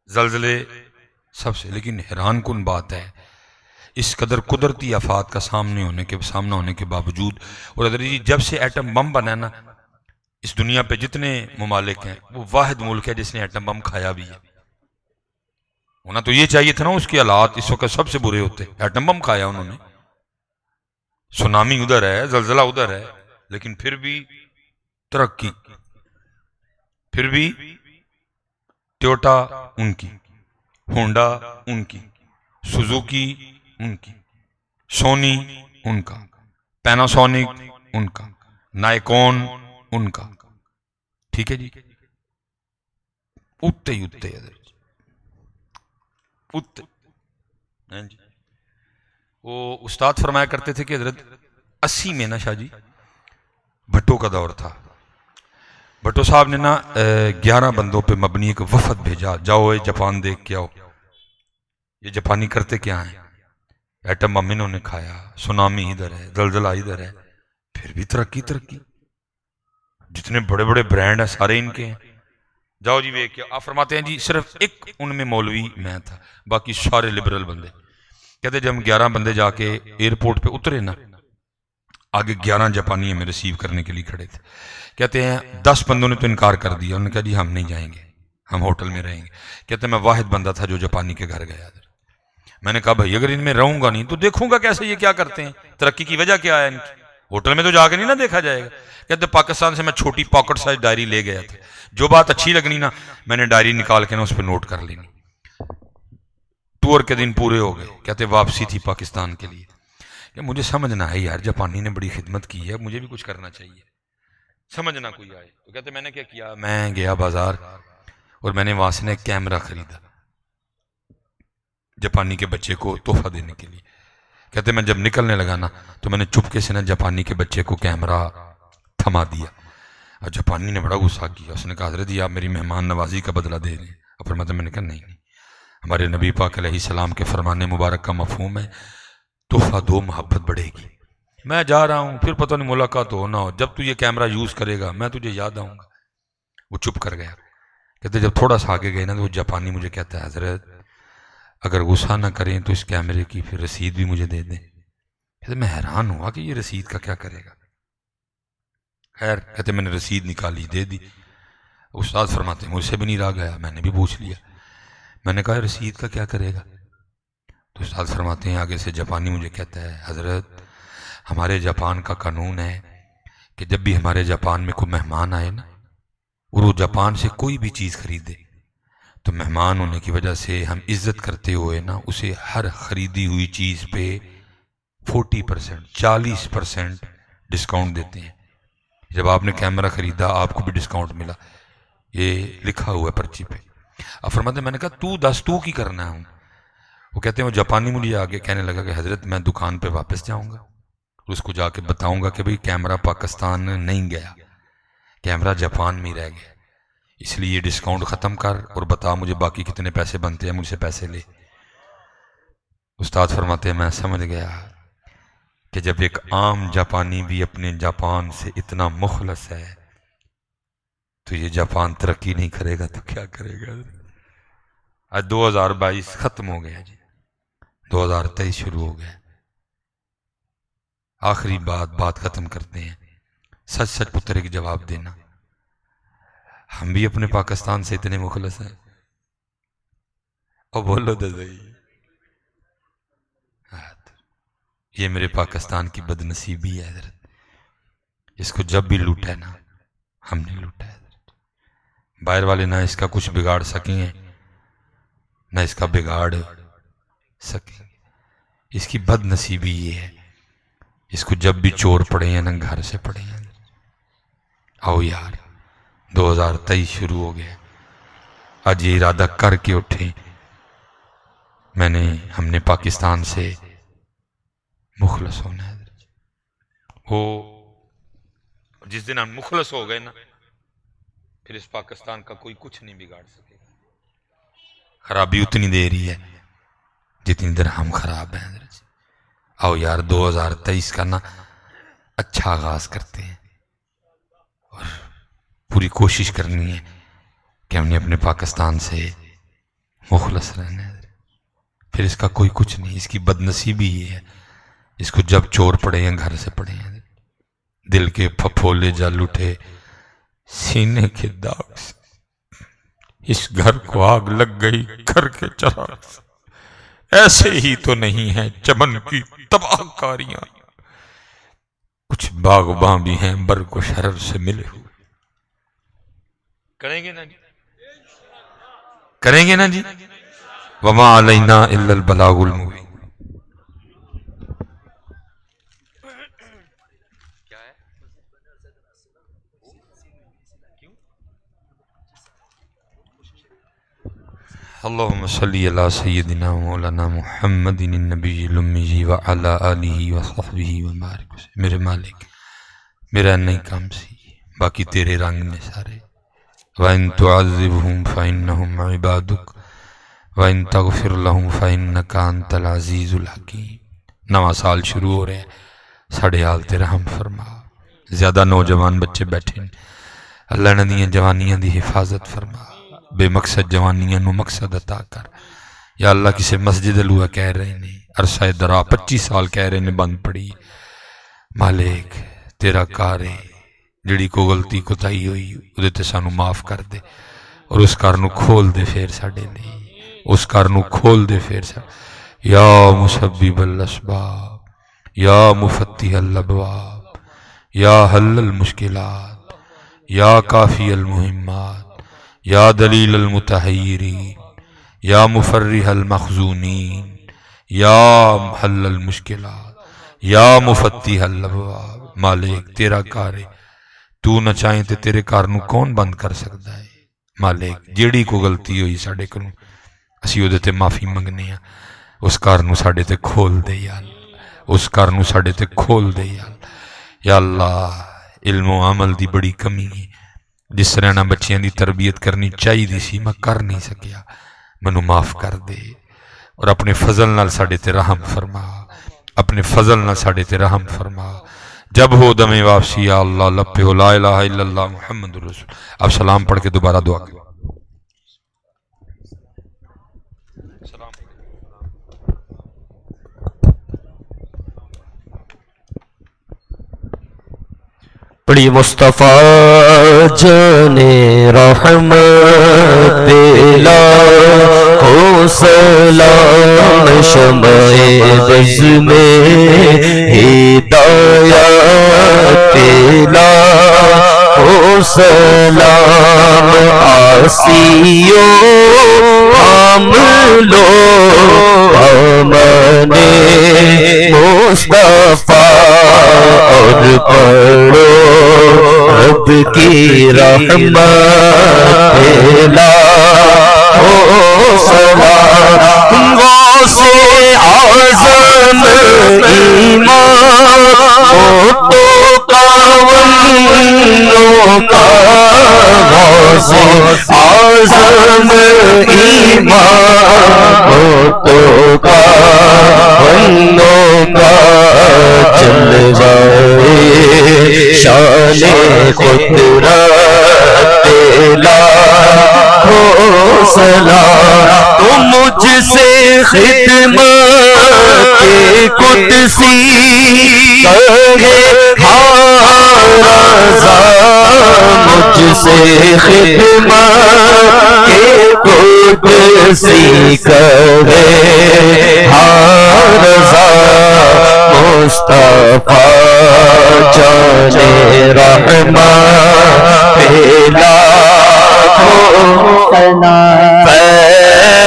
زلزلے سب سے، لیکن حیران کن بات ہے اس قدر قدرتی آفات کا سامنا ہونے کے باوجود، اور حضرت جی جب سے ایٹم بم بنا نا، اس دنیا پہ جتنے ممالک ہیں وہ واحد ملک ہے جس نے ایٹم بم کھایا بھی ہے، ہونا تو یہ چاہیے تھا نا، اس کے حالات اس وقت سب سے برے ہوتے، ایٹم بم کھایا انہوں نے، سونامی ادھر ہے، زلزلہ ادھر ہے، لیکن پھر بھی ترقی، پھر بھی ٹویوٹا ان کی، ہونڈا ان کی، سوزوکی ان کی، سونی ان کا، پیناسونک ان کا، نائکون ان کا، ٹھیک ہے جی، اٹھتے ہی اٹھتے اٹھتے جی۔ وہ استاد فرمایا کرتے تھے کہ حضرت 80 میں نا شاہ جی بھٹو کا دور تھا، بھٹو صاحب نے نا 11 بندوں پہ مبنی ایک وفد بھیجا، جاؤ جاپان دیکھ کے آؤ، یہ جاپانی کرتے کیا ہیں، ایٹم بم انہوں نے کھایا، سونامی ادھر ہے، زلزلہ ادھر ہے، پھر بھی ترقی، جتنے بڑے بڑے برانڈ ہیں سارے ان کے ہیں، جاؤ جی دیکھ کے۔ آپ فرماتے ہیں جی صرف ایک ان میں مولوی میں تھا، باقی سارے لبرل بندے۔ کہتے جب ہم 11 بندے جا کے ایئرپورٹ پہ اترے نا، آگے 11 جاپانی ہمیں ریسیو کرنے کے لیے کھڑے تھے، کہتے ہیں 10 بندوں نے تو انکار کر دیا، انہوں نے کہا جی ہم نہیں جائیں گے، ہم ہوٹل میں رہیں گے۔ کہتے ہیں میں واحد بندہ تھا جو جاپانی کے گھر گیا، میں نے کہا بھائی اگر ان میں رہوں گا نہیں تو دیکھوں گا کیسے یہ کیا کرتے ہیں، ترقی کی وجہ کیا ہے ان کی، ہوٹل میں تو جا کے نہیں نا دیکھا جائے گا۔ کہتے پاکستان سے میں چھوٹی پاکٹ سائز ڈائری لے گیا تھا، جو بات اچھی لگنی نا میں نے ڈائری نکال کے نا اس پہ نوٹ کر لینی۔ ٹور کے دن پورے ہو گئے، کہتے واپسی تھی پاکستان کے لیے، کہ مجھے سمجھ نہ آئی یار جاپانی نے بڑی خدمت کی ہے، مجھے بھی کچھ کرنا چاہیے، سمجھ نہ کوئی آئے۔ تو کہتے میں نے کیا کیا، میں گیا بازار اور میں نے وہاں سے ایک کیمرہ خریدا جاپانی کے بچے کو تحفہ دینے کے لیے۔ کہتے میں جب نکلنے لگا نا تو میں نے چپکے سے نا جاپانی کے بچے کو کیمرہ تھما دیا، اور جاپانی نے بڑا غصہ کیا، اس نے کہا حضرت جی آپ میری مہمان نوازی کا بدلہ دے رہے ہیں، اور فرماتا میں نے کہا نہیں، ہمارے نبی پاک علیہ السلام کے فرمان مبارک کا مفہوم ہے تحفہ دو محبت بڑھے گی. میں جا رہا ہوں پھر پتہ نہیں ملاقات ہو نہ ہو، جب تو یہ کیمرہ یوز کرے گا میں تجھے یاد آؤں گا. وہ چپ کر گیا. کہتے جب تھوڑا سا آگے گئے نا تو وہ جاپانی مجھے کہتا ہے حضرت اگر غصہ نہ کریں تو اس کیمرے کی پھر رسید بھی مجھے دے دیں. کہتے میں حیران ہوا کہ یہ رسید کا کیا کرے گا. خیر کہتے میں نے رسید نکالی دے دی. استاد فرماتے ہیں مجھ سے بھی نہیں رہا گیا، میں نے بھی پوچھ لیا. میں نے کہا رسید کا کیا کرے گا؟ تو استاد فرماتے ہیں آگے سے جاپانی مجھے کہتا ہے حضرت ہمارے جاپان کا قانون ہے کہ جب بھی ہمارے جاپان میں کوئی مہمان آئے نا اور وہ جاپان سے کوئی بھی چیز خریدے تو مہمان ہونے کی وجہ سے ہم عزت کرتے ہوئے نا اسے ہر خریدی ہوئی چیز پہ 40% ڈسکاؤنٹ دیتے ہیں. جب آپ نے کیمرہ خریدا آپ کو بھی ڈسکاؤنٹ ملا، یہ لکھا ہوا ہے پرچی پہ. اب فرماتے ہیں میں نے کہا تو دس تو کی کرنا ہے. وہ کہتے ہیں وہ جاپانی مجھے آگے کہنے لگا کہ حضرت میں دکان پہ واپس جاؤں گا اور اس کو جا کے بتاؤں گا کہ بھئی کیمرہ پاکستان نہیں گیا، کیمرہ جاپان میں رہ گیا، اس لیے یہ ڈسکاؤنٹ ختم کر اور بتا مجھے باقی کتنے پیسے بنتے ہیں، مجھ سے پیسے لے. استاد فرماتے ہیں میں سمجھ گیا کہ جب ایک عام جاپانی بھی اپنے جاپان سے اتنا مخلص ہے تو یہ جاپان ترقی نہیں کرے گا تو کیا کرے گا. آج 2022 ختم ہو گیا جی، 2023 شروع ہو گیا. آخری بات ختم کرتے ہیں. سچ سچ پتر ایک جواب دینا، ہم بھی اپنے پاکستان سے اتنے مخلص ہیں؟ اور بولو تو صحیح. یہ میرے پاکستان کی بد نصیبی ہے حضرت، اس کو جب بھی لوٹا ہے نا ہم نے لوٹا ہے حضرت. باہر والے نہ اس کا کچھ بگاڑ سکیں گے نہ اس کا بگاڑ سکیں. اس کی بد نصیبی یہ ہے اس کو جب بھی چور پڑے ہیں نا گھر سے پڑے ہیں. آؤ یار 2023 شروع ہو گیا، آج یہ ارادہ کر کے اٹھے ہم نے پاکستان سے مخلص ہونا ہے. وہ جس دن ہم مخلص ہو گئے نا پھر اس پاکستان کا کوئی کچھ نہیں بگاڑ سکے. خرابی اتنی دیر ہی ہے جتنی دیر ہم خراب ہیں. آؤ یار 2023 کا نا اچھا آغاز کرتے ہیں اور پوری کوشش کرنی ہے کہ ہم نے اپنے پاکستان سے مخلص رہنا ہے. پھر اس کا کوئی کچھ نہیں. اس کی بد نصیبی یہ ہے اس کو جب چور پڑے ہیں گھر سے پڑے ہیں. دل کے پھپھولے جل اٹھے سینے کے داغ سے، اس گھر کو آگ لگ گئی گھر کے چراغ سے. ایسے ہی تو نہیں ہے چمن کی تباہ کاریاں، کچھ باغباں بھی ہیں برق و شرر سے ملے ہوئے. کریں گے نا جی، کریں گے نا جی. وما علینا الا البلاغ المبین. اللہم صلی علی سیدنا مولانا محمد النبی الامی وعلی آلہ وصحبہ وبارک وسلم. میرے مالک میرا نہیں کام سی باقی تیرے رنگ نے سارے. وَإِن تُعَذِّبْهُمْ فَإِنَّهُمْ عِبَادُكَ وَإِن تَغْفِرْ لَهُمْ فَإِنَّكَ أَنْتَ الْعَزِيزُ الْحَكِيمُ. نواں سال شروع ہو رہے ہیں، ساڑھے حال تے رحم فرما. زیادہ نوجوان بچے بیٹھے ہیں، اللہ نے دیاں جوانیاں دی حفاظت فرما. بے مقصد جوانیاں نو مقصد عطا کر. یا اللہ کسے مسجد الوہ کہہ رہے نے عرصہ درا 25 سال کہہ رہے نے بند پڑی. مالک تیرا کار ہے، جڑی کو غلطی کوتاہی ہوئی اودے تے سانو معاف کر دے اور اس کار نو کھول دے پھر ساڈے لئی، اس کار نو کھول دے پھر یا مسبب الاسباب، یا مفتح الابواب، یا حل المشکلات، یا کافی المہمات، یا دلیل المتحیرین، یا مفرح المخزونین، یا حل المشکلات، یا مفتح الابواب. مالک تیرا کار ہے، تو نہ چاہیں تے تیرے کار نو کون بند کر سکتا ہے. مالک جیڑی کو غلطی ہوئی ساڈے کولوں اسی اودے تے معافی منگنے ہیں، اس کار نو ساڈے تے کھول دے یا اللہ، اس کار نو ساڈے تے کھول دے یا اللہ. یا اللہ علم و عمل دی بڑی کمی ہے، جس طرح نہ بچیاں دی تربیت کرنی چاہیے سی میں کر نہیں سکیا. مینوں معاف کر دے اور اپنے فضل نال ساڈے تے رحم فرما، اپنے فضل نال ساڈے تے رحم فرما۔ جب ہو دم واپسی یا اللہ لپے ہو لا الہ الا اللہ محمد رسول۔ اب سلام پڑھ کے دوبارہ دعا کرو۔ پڑی مصطفیٰ جان رحمت لا ہو سلام شمع بز میں ہدایت لا ہو سلام آسیو حاملو امنے مصطفیٰ اور پڑھو رب کی رحمت لا ہو سلام غوث اعظم ایمان موتوں کا ونوں کا غوث اعظم ایمان موتوں کا ونوں کا جلوہ شان قدرت لا ہو سلام تو مجھ سے خدمت قدسی کہے ہاں رضا مجھ سے خدمت قدسی کہے ہاں رضا مصطفیٰ جان رحمت لا ہو فیض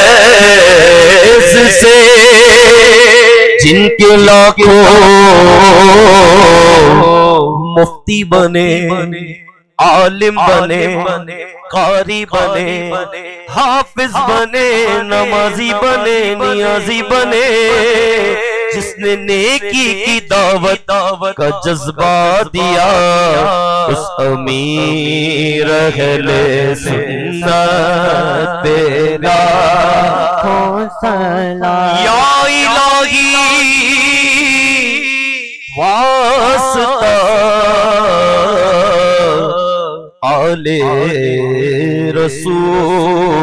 سے جن کے لاکھوں مفتی بنے عالم بنے قاری بنے حافظ بنے نمازی بنے نیازی بنے جس نے نیکی کی دعوت کا جذبہ دیا اس امیر اہل سنت لا ہو سلام یا الہی واسطہ آل رسول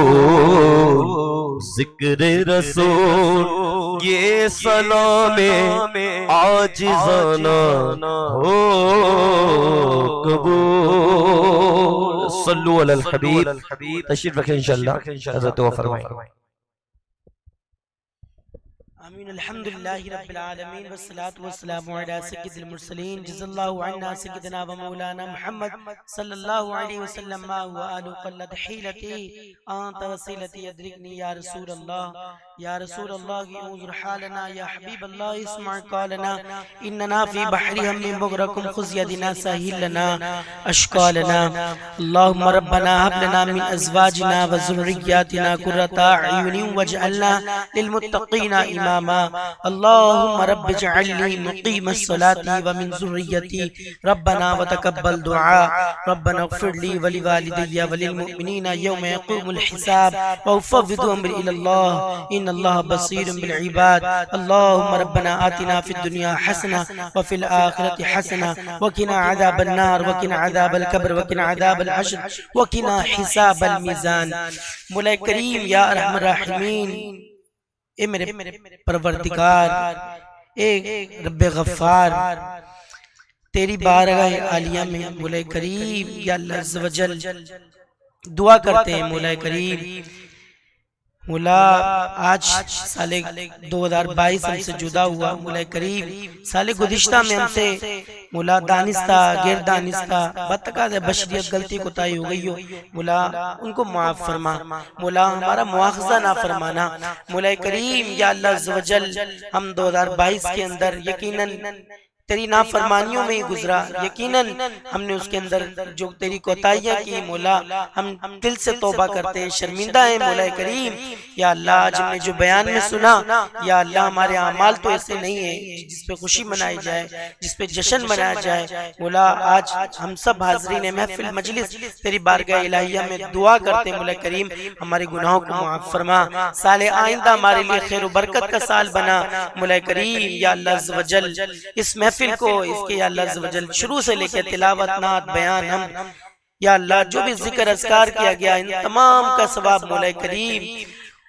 ذکر رسول یہ سلام عاجزانہ ہو قبول صلو علی الحبیب تشریف رکھیں انشاءاللہ حضرت دعا فرمائیں آمین الحمدللہ رب العالمین والصلاة والسلام علی سید المرسلین جزا اللہ عنا سیدنا و مولانا محمد صلی اللہ علیہ وسلم ما هو آل قلت حیلتی آنت وسیلتی ادرکنی یا رسول اللہ یا رسول اللہ انظر حالنا یا حبیب اللہ اسمع قالنا اننا فی بحر ہم مغرقم خذ یدنا ساحل لنا اشکالنا اللہم ربنا حب لنا من ازواجنا و ذریاتنا قرۃ اعین واجعلنا للمتقین اماما اللہم رب اجعل لی مقیم الصلاة ومن ذریتی ربنا وتقبل دعاء ربنا اغفر لی ولوالدی وللمؤمنین یوم یقوم الحساب وافوض امری الی اللہ ان اللہ بصیر بالعباد اللہم ربنا آتنا فی الدنیا حسنہ وفی الآخرة حسنہ وقنا عذاب النار وقنا عذاب القبر وقنا عذاب الحشر وقنا حساب المیزان مولا کریم یا ارحم الراحمین اے میرے پروردگار اے رب غفار تیری بارگاہ عالیہ میں مولا کریم یا اللہ عز و جل دعا کرتے ہیں مولا کریم مولا آج سال 2022 ہم سے جدا ہوا مولا کریم سال گزشتہ میں ہم سے مولا دانستہ غیر دانستہ بدتقاض بشریت غلطی کوتاہی ہو گئی ہو مولا ان کو معاف فرما مولا ہمارا مواخذہ نہ فرمانا مولا کریم یا اللہ عز و جل ہم 2022 کے اندر یقیناً تیری نافرمانیوں میں ہی گزرا، یقیناً ہم نے اس کے اندر جو تیری کوتاہیاں کی مولا ہم دل سے توبہ کرتے ہیں، شرمندہ ہیں مولا کریم۔ یا اللہ آج ہم نے جو بیان میں سنا، یا اللہ ہمارے اعمال تو ایسے نہیں ہیں جس پہ خوشی منائی جائے، جس پہ جشن منایا جائے مولا۔ آج ہم سب حاضرین محفل مجلس تیری بارگاہ الہیہ میں دعا کرتے ہیں مولا کریم ہمارے گناہوں کو معاف فرما، سال آئندہ ہمارے لیے خیر و برکت کا سال بنا مولا کریم۔ یا اللہ عز و جل اس محفل کو اس کے یا اللہ عز و جل شروع سے لے کے تلاوت نعت بیان ہم یا اللہ جو بھی ذکر اذکار کیا گیا ان تمام کا ثواب مولا کریم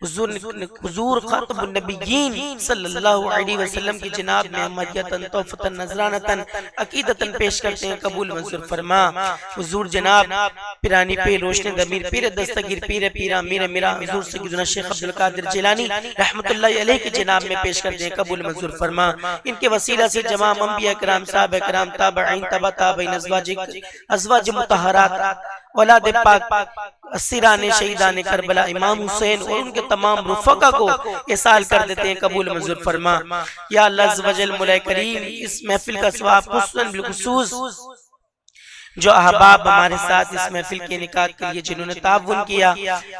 حضور خاتم النبیین صلی اللہ علیہ وسلم کی جناب میں محمدیتاً توفتاً نذرانتاً عقیدتاً پیش کرتے ہیں، قبول منظور فرما۔ حضور جناب پیرانی پیر روشن ضمیر پیر دستگیر پیر پیرا میرا میرا حضور سیدنا شیخ عبدالقادر جیلانی رحمت اللہ علیہ کی جناب میں پیش کرتے ہیں، قبول منظور فرما۔ ان کے وسیلہ سے جمام انبیاء کرام صحابہ کرام تابعین تبع تابعین ازواج مطہرات اولاد پاک اسیران شہیدان کربلا امام حسین اور ان کے تمام رفقا کو احسال کر دیتے ہیں، قبول منظور فرما۔ یا اللہ عز و جل مولا کریم اس محفل کا ثواب خصوصاً بالخصوص جو احباب ہمارے ساتھ اس محفل کے انعقاد کے لیے جنہوں نے تعاون کیا،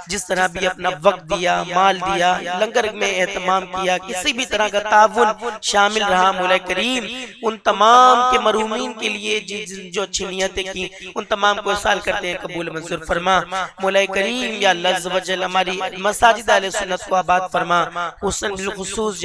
جس طرح بھی اپنا وقت دیا، مال دیا، لنگر میں اہتمام کیا، کسی بھی طرح کا تعاون شامل رہا مولا کریم ان تمام کے مرحومین کے لیے جو اچھی نیتیں کی ان تمام کو احسال کرتے ہیں، قبول منظور فرما مولا کریم۔ یا اللہ عز و جل ہماری مساجد اہل سنت کو آباد فرما، خصوصاً بالخصوص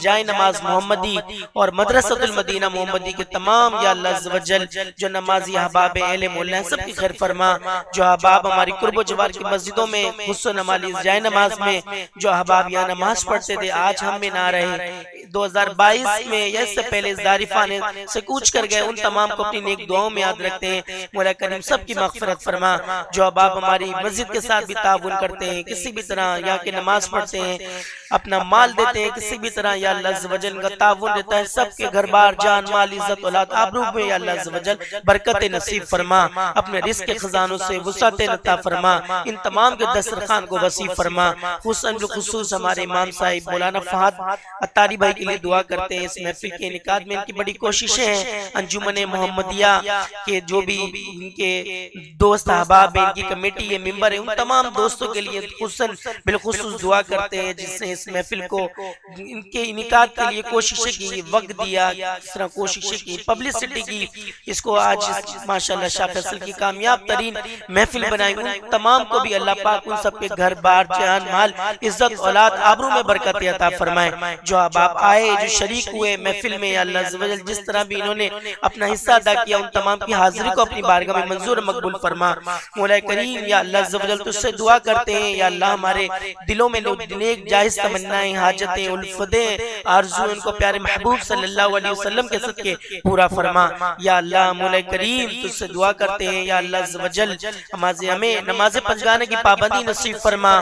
جائے نماز محمدی اور مدرسۃ المدینہ محمدی کے تمام یا اللہ عز و جل جو نمازی احباب اہل مولا سب کی خیر فرما، جو احباب ہماری قرب و جوار کی مسجدوں میں حسن نماز جائے نماز میں جو احباب یہاں نماز پڑھتے تھے آج ہم میں نہ رہے، 2022 میں یا اس سے پہلے زارفانے سے کوچ کر گئے، ان تمام کو اپنی نیک دعاؤں میں یاد رکھتے ہیں مولا کریم، سب کی مغفرت فرما۔ جو احباب ہماری مسجد کے ساتھ بھی تعاون کرتے ہیں، کسی بھی طرح یہاں کے نماز پڑھتے ہیں، اپنا مال دیتے ہیں، کسی بھی طرح یا اللہ عز و جل کا تعاون دیتا ہے، سب کے گھر بار جان مال عزت اولاد آبرو میں یا اللہ عز و جل برکت نصیب فرما، اپنے رزق کے خزانوں سے وسعت عطا فرما، ان تمام کے دسترخوان کو وسیع فرما۔ خصوصاً بالخصوص ہمارے امام صاحب مولانا فہد عطاری بھائی کے لیے دعا کرتے ہیں، اس محفل کے انعقاد میں ان کی بڑی کوششیں ہیں، انجمن محمدیہ کے جو بھی ان کے دوست احباب ہیں، ان کی کمیٹی ہے، ممبر ہے، ان تمام دوستوں کے لیے خصوصاً بالخصوص دعا کرتے ہیں جس نے اس محفل کو ان کے انعقاد کے لیے کوششیں کی، وقت دیا، اس طرح کوششیں کی، پبلسٹی کی، اس کو آج ماشاءاللہ شاہ فیصل کی کامیاب ترین محفل بنائی، ان تمام کو بھی اللہ پاک ان سب کے گھر بار جان مال عزت اولاد آبرو میں برکت عطا فرمائے۔ جو احباب آئے جو شریک ہوئے محفل میں یا اللہ عز و جل جس طرح بھی انہوں نے اپنا حصہ ادا کیا ان تمام کی حاضری کو اپنی بارگاہ میں منظور مقبول فرما مولا کریم۔ یا اللہ عز و جل تجھ سے دعا کرتے ہیں یا اللہ ہمارے دلوں میں نیک جائز تمنائیں حاجتیں الفتیں آرزو ان کو پیارے محبوب صلی اللہ علیہ وسلم کے صدقے پورا فرما۔ یا اللہ مولا کریم تجھ سے دعا کرتے ہیں یا اللہ عز و جل ہمیں نماز پنجگانے کی پابندی نصیب فرما،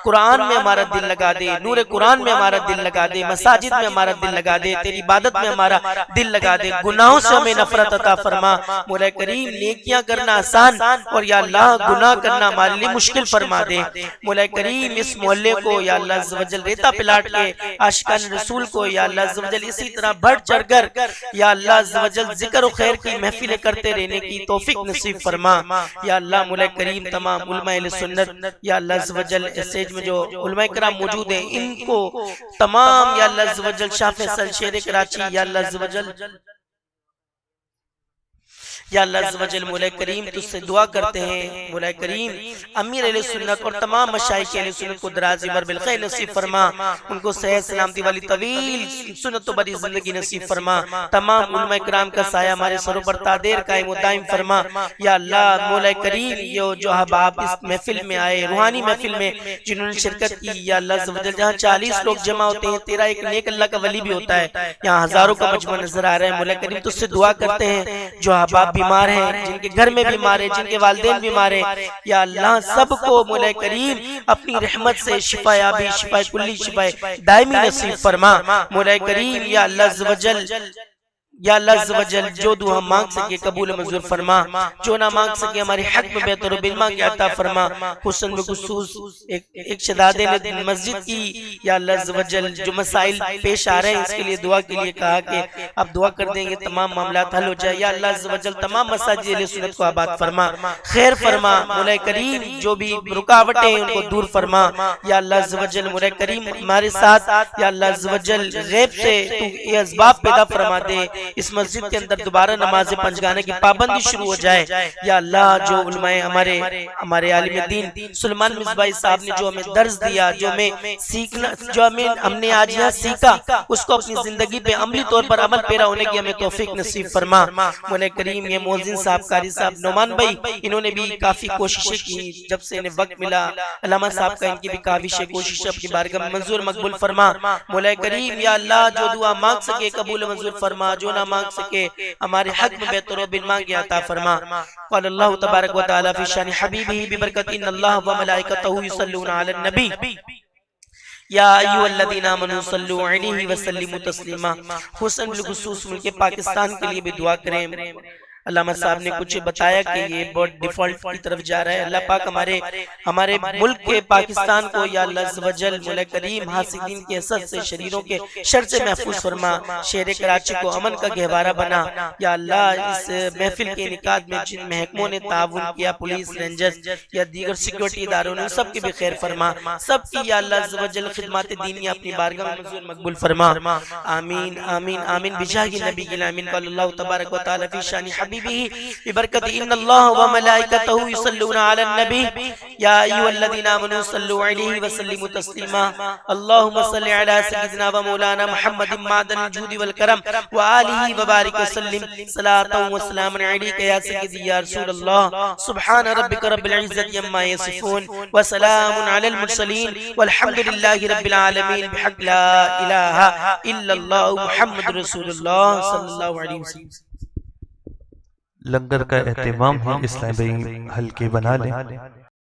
قرآن میں ہمارا دل لگا دے، نور قرآن میں ہمارا دل لگا دے، مساجد میں ہمارا دل لگا دے، تیری عبادت میں ہمارا دل لگا دے، گناہوں سے ہمیں نفرت عطا فرما مولا کریم۔ نیکیاں کرنا آسان اور یا اللہ گناہ کرنا ہمارے لیے مشکل فرما دے مولا کریم۔ اس محلے کو یا اللہ عز و جل ریتا پلاٹ کے عاشقان رسول کو یا اللہ عز و جل اسی طرح بڑھ چڑھ کر یا اللہ عز و جل ذکر و خیر کی محفلیں کرتے رہنے کی توفیق نصیب فرما یا اللہ مولا کریم۔ تمام علماء اہل سنت یا اللہ عز و جل اسٹیج میں جو علماء کرام موجود ہیں ان کو تمام یا اللہ عز و جل شاہ فیصل شیر کراچی یا اللہ عز و جل یا اللہ عز و جل مولا کریم تجھ سے دعا کرتے ہیں مولا کریم امیر اہل سنت اور تمام مشائخ اہل سنت کو دراز عمر بالخیر نصیب فرما، ان کو صحت سلامتی والی طویل سنت و بری زندگی نصیب فرما، تمام علماء کرام کا سایہ ہمارے سروں پر تادیر قائم و دائم فرما یا اللہ مولا کریم۔ یہ جو احباب اس محفل میں آئے روحانی محفل میں جنہوں نے شرکت کی یا اللہ عز و جل جہاں 40 لوگ جمع ہوتے ہیں تیرا ایک نیک اللہ کا ولی بھی ہوتا ہے، یہاں ہزاروں کا مجمع نظر آ رہا ہے مولا کریم تجھ سے دعا کرتے ہیں جو احباب بیمار ہیں، جن کے گھر میں بیمار ہیں، جن کے والدین بیمار ہیں یا اللہ سب کو مولا کریم اپنی رحمت سے شفا یابی شفا کلی شفا دائمی نصیب فرما مولا کریم۔ یا اللہ عز و جل یا اللہ عز و جل جو دعا مانگ سکے قبول منظور فرما، جو نہ مانگ سکے ہماری حق میں بہتر و بالما کی عطا فرما۔ حسن بخصوص ایک شہزادے نے مسجد کی یا اللہ عز و جل جو مسائل پیش آ رہے ہیں اس کے لیے دعا کے لیے کہا کہ اب دعا کر دیں گے تمام معاملات حل ہو جائے۔ یا اللہ عز و جل تمام مساجد اہل سنت کو آباد فرما، خیر فرما، مولا کریم جو بھی رکاوٹیں ہیں ان کو دور فرما۔ یا اللہ عز و جل مولا کریم ہمارے ساتھ یا اللہ عز و جل غیب سے تو یہ اسباب پیدا فرما دے، اس مسجد کے اندر دوبارہ نماز پنجگانے کی پابندی شروع ہو جائے۔ یا اللہ جو علماء ہمارے عالم دین سلمان مصباحی صاحب نے جو ہمیں درس دیا، جو ہم نے آج یہاں سیکھا، اس کو اپنی زندگی پہ عملی طور پر عمل پیرا ہونے کی ہمیں توفیق نصیب فرما۔ مولا کریم یہ مؤذن صاحب، قاری صاحب، نعمان بھائی، انہوں نے بھی کافی کوششیں کی، جب سے انہیں وقت ملا۔ علامہ صاحب کا ان کی بھی کافی کوشش اپنی بارگاہ میں منظور مقبول فرما۔ مولا کریم یا اللہ جو دعا مانگ سکے قبول منظور فرما، جو نہ مانگ سکے ہمارے حق میں بہتر و بالمانگ کی عطا فرما۔ قال اللہ تبارک و تعالی فی شان حبیبہ ببرکت ان اللہ و ملائکتہ یصلون علی النبی یا ایھا الذین آمنوا صلوا علیہ وسلموا تسلیما۔ حسن بالخصوص ملک پاکستان کے لیے بھی دعا کریں۔ علامہ صاحب نے کچھ بتایا کہ یہ بہت ڈیفالٹ کی طرف جا رہا ہے۔ اللہ پاک ہمارے ملک کے پاکستان کو یا اللہ عز و جل مولا کریم حاسدین کے حسد سے، شریروں کے شر سے محفوظ فرما۔ شہر کراچی کو امن کا گہوارہ بنا۔ یا اللہ اس محفل کے انعقاد میں جن محکموں نے تعاون کیا، پولیس، رینجرز یا دیگر سیکیورٹی اداروں نے، سب کی بھی خیر فرما۔ سب کی یا اللہ عز و جل خدمات دینی اپنی بارگاہ میں منظور مقبول فرما۔ آمین آمین آمین بجاہ نبی الامین۔ قال اللہ تبارک و تعالی فی شان ببرکت ان اللہ و ملائکتہ یصلون علی النبی یا ایھا الذین آمنوا صلوا علیہ وسلموا تسلیما۔ اللہم صل علی سیدنا و مولانا محمد معدن الجود والکرم وآلہ وبارک وسلم صلاۃ و سلام علیک یا سیدی یا رسول اللہ۔ سبحان ربک رب العزت عما یصفون وسلام علی المرسلین والحمد للہ رب العالمین بحق لا الہ الا اللہ محمد رسول اللہ صلی اللہ علیہ وسلم۔ لنگر کا اہتمام ہے، اسلام بھائی ہلکے بنا لیں۔